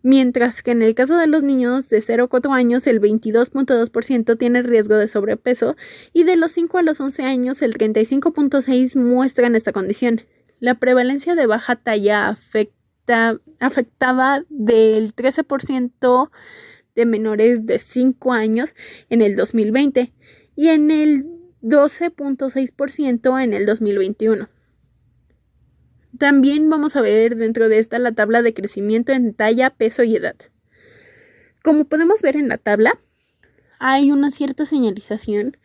mientras que en el caso de los niños de 0 a 4 años el 22.2% tiene riesgo de sobrepeso y de los 5 a los 11 años el 35.6% muestran esta condición. La prevalencia de baja talla afectaba del 13% de menores de 5 años en el 2020 y en el 12.6% en el 2021. También vamos a ver dentro de esta la tabla de crecimiento en talla, peso y edad. Como podemos ver en la tabla, hay una cierta señalización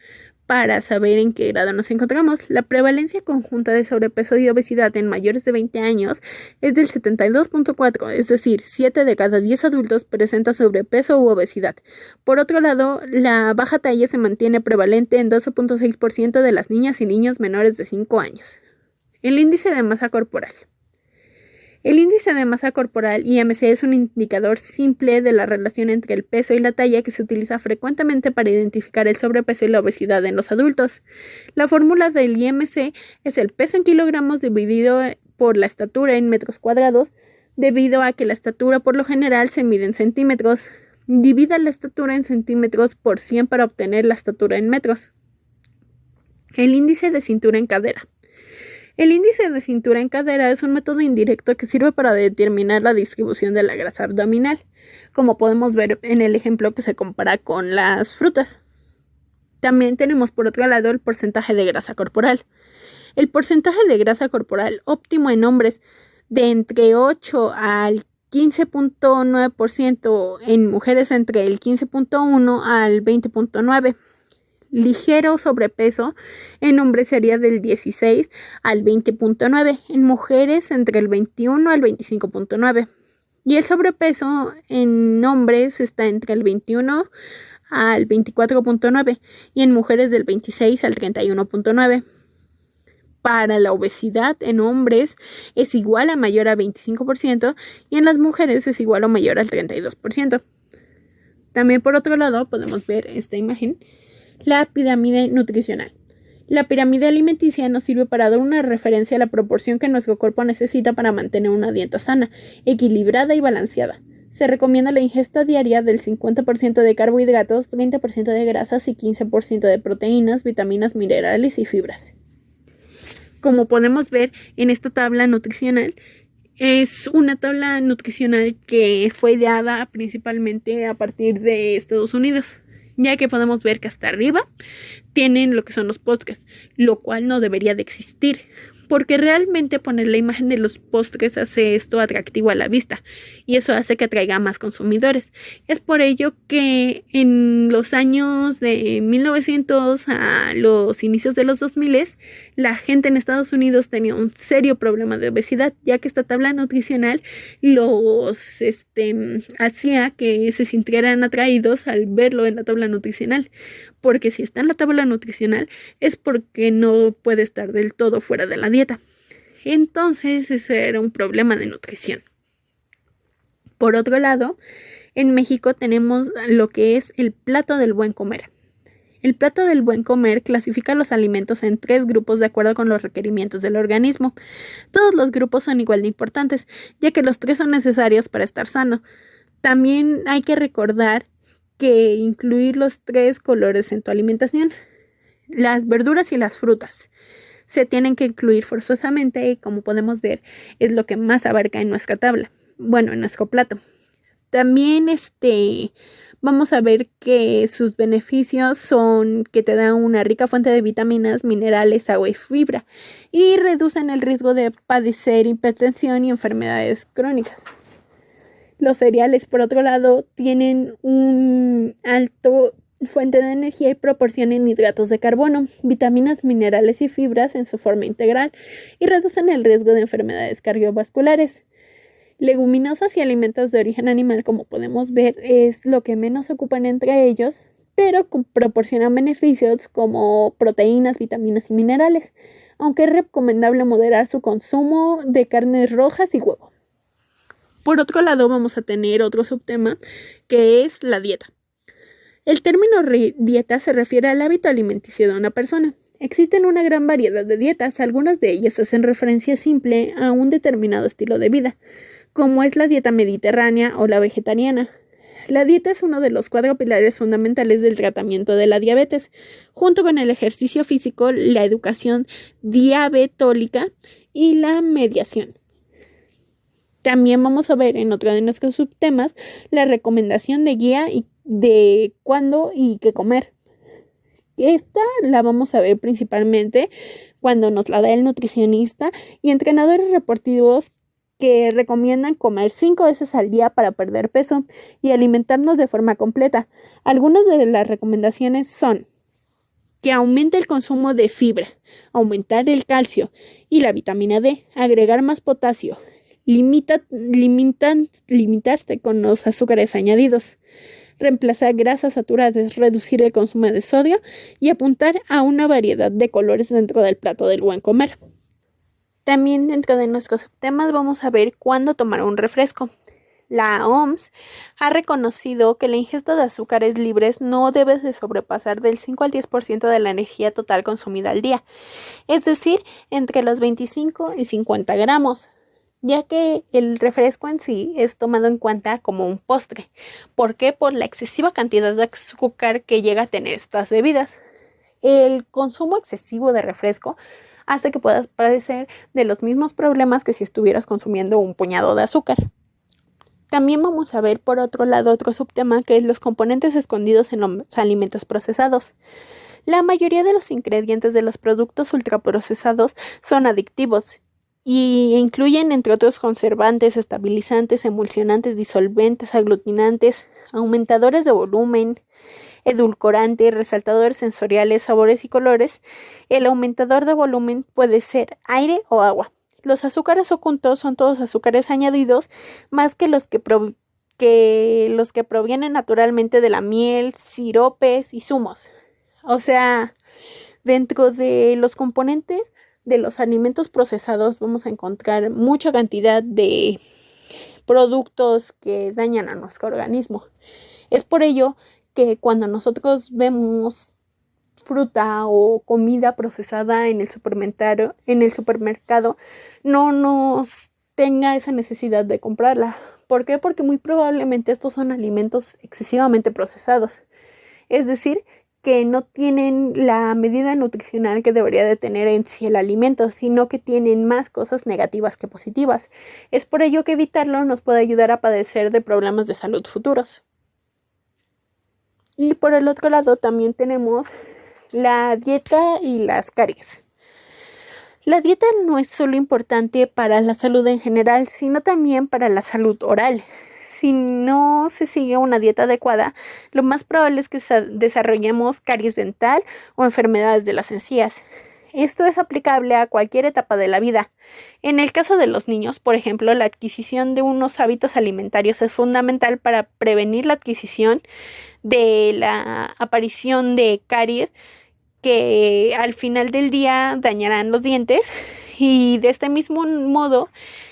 para saber en qué grado nos encontramos. La prevalencia conjunta de sobrepeso y obesidad en mayores de 20 años es del 72.4%, es decir, 7 de cada 10 adultos presenta sobrepeso u obesidad. Por otro lado, la baja talla se mantiene prevalente en 12.6% de las niñas y niños menores de 5 años. El índice de masa corporal. El índice de masa corporal, IMC, es un indicador simple de la relación entre el peso y la talla que se utiliza frecuentemente para identificar el sobrepeso y la obesidad en los adultos. La fórmula del IMC es el peso en kilogramos dividido por la estatura en metros cuadrados, debido a que la estatura por lo general se mide en centímetros. Divida la estatura en centímetros por 100 para obtener la estatura en metros. El índice de cintura en cadera. El índice de cintura en cadera es un método indirecto que sirve para determinar la distribución de la grasa abdominal, como podemos ver en el ejemplo que se compara con las frutas. También tenemos por otro lado el porcentaje de grasa corporal. El porcentaje de grasa corporal óptimo en hombres de entre 8 al 15.9%, en mujeres entre el 15.1 al 20.9%. Ligero sobrepeso en hombres sería del 16 al 20.9, en mujeres entre el 21 al 25.9. Y el sobrepeso en hombres está entre el 21 al 24.9 y en mujeres del 26 al 31.9. Para la obesidad en hombres es igual a mayor a 25% y en las mujeres es igual o mayor al 32%. También por otro lado podemos ver esta imagen. La pirámide nutricional. La pirámide alimenticia nos sirve para dar una referencia a la proporción que nuestro cuerpo necesita para mantener una dieta sana, equilibrada y balanceada. Se recomienda la ingesta diaria del 50% de carbohidratos, 30% de grasas y 15% de proteínas, vitaminas, minerales y fibras. Como podemos ver en esta tabla nutricional, es una tabla nutricional que fue ideada principalmente a partir de Estados Unidos, ya que podemos ver que hasta arriba tienen lo que son los postres, lo cual no debería de existir, porque realmente poner la imagen de los postres hace esto atractivo a la vista y eso hace que atraiga más consumidores. Es por ello que en los años de 1900 a los inicios de los 2000, la gente en Estados Unidos tenía un serio problema de obesidad, ya que esta tabla nutricional los hacía que se sintieran atraídos al verlo en la tabla nutricional, porque si está en la tabla nutricional es porque no puede estar del todo fuera de la dieta. Entonces ese era un problema de nutrición. Por otro lado, en México tenemos lo que es el plato del buen comer. El plato del buen comer clasifica los alimentos en 3 grupos de acuerdo con los requerimientos del organismo. Todos los grupos son igual de importantes, ya que los 3 son necesarios para estar sano. También hay que recordar que incluir los 3 colores en tu alimentación, las verduras y las frutas. se tienen que incluir forzosamente y, como podemos ver, es lo que más abarca en nuestra tabla, bueno, en nuestro plato. También vamos a ver que sus beneficios son que te dan una rica fuente de vitaminas, minerales, agua y fibra y reducen el riesgo de padecer hipertensión y enfermedades crónicas. Los cereales, por otro lado, tienen un alto fuente de energía y proporcionan hidratos de carbono, vitaminas, minerales y fibras en su forma integral y reducen el riesgo de enfermedades cardiovasculares. Leguminosas y alimentos de origen animal, como podemos ver, es lo que menos ocupan entre ellos, pero proporcionan beneficios como proteínas, vitaminas y minerales, aunque es recomendable moderar su consumo de carnes rojas y huevo. Por otro lado, vamos a tener otro subtema que es la dieta. El término dieta se refiere al hábito alimenticio de una persona. Existen una gran variedad de dietas, algunas de ellas hacen referencia simple a un determinado estilo de vida, como es la dieta mediterránea o la vegetariana. La dieta es uno de los 4 pilares fundamentales del tratamiento de la diabetes, junto con el ejercicio físico, la educación diabetólica y la mediación. También vamos a ver en otro de nuestros subtemas la recomendación de guía y de cuándo y qué comer. Esta la vamos a ver principalmente cuando nos la da el nutricionista y entrenadores deportivos que recomiendan comer 5 veces al día para perder peso y alimentarnos de forma completa. Algunas de las recomendaciones son que aumente el consumo de fibra, aumentar el calcio y la vitamina D, agregar más potasio, limitarse con los azúcares añadidos, reemplazar grasas saturadas, reducir el consumo de sodio y apuntar a una variedad de colores dentro del plato del buen comer. También dentro de nuestros subtemas vamos a ver cuándo tomar un refresco. La OMS ha reconocido que la ingesta de azúcares libres no debe de sobrepasar del 5 al 10% de la energía total consumida al día, es decir, entre los 25 y 50 gramos, ya que el refresco en sí es tomado en cuenta como un postre. ¿Por qué? Por la excesiva cantidad de azúcar que llega a tener estas bebidas. El consumo excesivo de refresco hace que puedas padecer de los mismos problemas que si estuvieras consumiendo un puñado de azúcar. También vamos a ver por otro lado otro subtema que es los componentes escondidos en los alimentos procesados. La mayoría de los ingredientes de los productos ultraprocesados son adictivos y incluyen entre otros conservantes, estabilizantes, emulsionantes, disolventes, aglutinantes, aumentadores de volumen, edulcorantes, resaltadores sensoriales, sabores y colores. El aumentador de volumen puede ser aire o agua. Los azúcares ocultos son todos azúcares añadidos más que los que provienen naturalmente de la miel, siropes y zumos. O sea, dentro de los componentes de los alimentos procesados vamos a encontrar mucha cantidad de productos que dañan a nuestro organismo. Es por ello que cuando nosotros vemos fruta o comida procesada en el supermercado, no nos tenga esa necesidad de comprarla. ¿Por qué? Porque muy probablemente estos son alimentos excesivamente procesados. Es decir, que no tienen la medida nutricional que debería de tener en sí el alimento, sino que tienen más cosas negativas que positivas. Es por ello que evitarlo nos puede ayudar a padecer de problemas de salud futuros. Y por el otro lado también tenemos la dieta y las caries. La dieta no es solo importante para la salud en general, sino también para la salud oral. Si no se sigue una dieta adecuada, lo más probable es que desarrollemos caries dental o enfermedades de las encías. Esto es aplicable a cualquier etapa de la vida. En el caso de los niños, por ejemplo, la adquisición de unos hábitos alimentarios es fundamental para prevenir la adquisición de la aparición de caries que al final del día dañarán los dientes. Y de este mismo modo,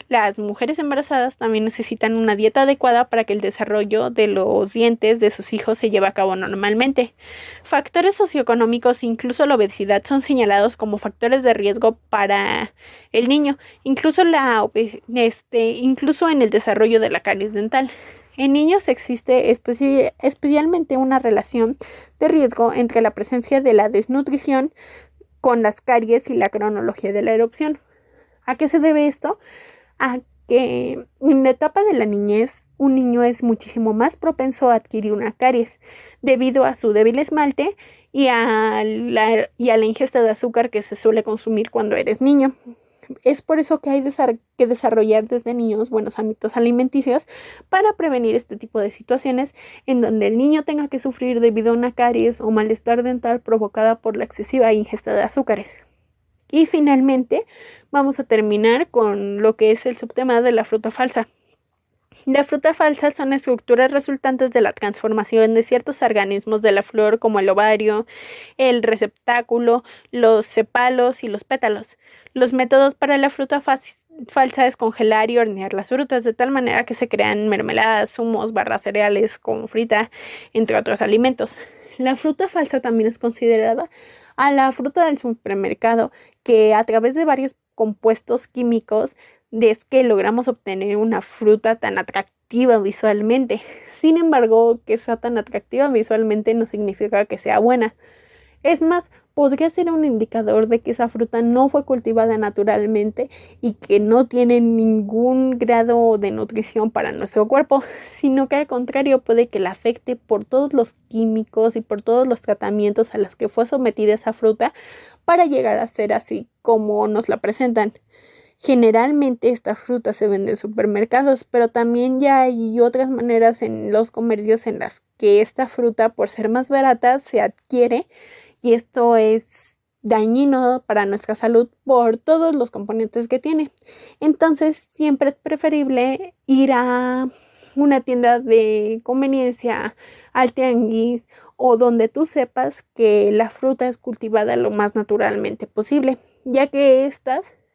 las mujeres embarazadas también necesitan una dieta adecuada para que el desarrollo de los dientes de sus hijos se lleve a cabo normalmente. Factores socioeconómicos, incluso la obesidad, son señalados como factores de riesgo para el niño, incluso en el desarrollo de la caries dental. En niños existe especialmente una relación de riesgo entre la presencia de la desnutrición con las caries y la cronología de la erupción. ¿A qué se debe esto? A que en la etapa de la niñez un niño es muchísimo más propenso a adquirir una caries debido a su débil esmalte y a la ingesta de azúcar que se suele consumir cuando eres niño. Es por eso que hay que desarrollar desde niños buenos hábitos alimenticios para prevenir este tipo de situaciones en donde el niño tenga que sufrir debido a una caries o malestar dental provocada por la excesiva ingesta de azúcares. Y finalmente vamos a terminar con lo que es el subtema de la fruta falsa. La fruta falsa son estructuras resultantes de la transformación de ciertos organismos de la flor como el ovario, el receptáculo, los sepalos y los pétalos. Los métodos para la fruta falsa es congelar y hornear las frutas de tal manera que se crean mermeladas, zumos, barras cereales como frita, entre otros alimentos. La fruta falsa también es considerada a la fruta del supermercado, que a través de varios compuestos químicos es que logramos obtener una fruta tan atractiva visualmente. Sin embargo, que sea tan atractiva visualmente no significa que sea buena. Es más, podría ser un indicador de que esa fruta no fue cultivada naturalmente y que no tiene ningún grado de nutrición para nuestro cuerpo, sino que al contrario puede que la afecte por todos los químicos y por todos los tratamientos a los que fue sometida esa fruta para llegar a ser así como nos la presentan. Generalmente esta fruta se vende en supermercados, pero también ya hay otras maneras en los comercios en las que esta fruta, por ser más barata, se adquiere y esto es dañino para nuestra salud por todos los componentes que tiene. Entonces, siempre es preferible ir a una tienda de conveniencia, al tianguis o donde tú sepas que la fruta es cultivada lo más naturalmente posible, ya que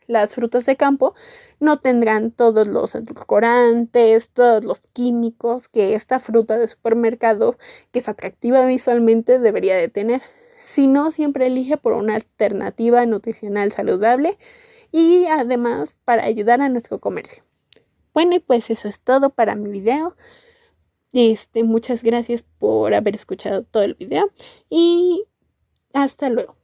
las frutas de campo no tendrán todos los edulcorantes, todos los químicos que esta fruta de supermercado, que es atractiva visualmente, debería de tener. Si no, siempre elige por una alternativa nutricional saludable y además para ayudar a nuestro comercio. Bueno, y pues eso es todo para mi video. Muchas gracias por haber escuchado todo el video y hasta luego.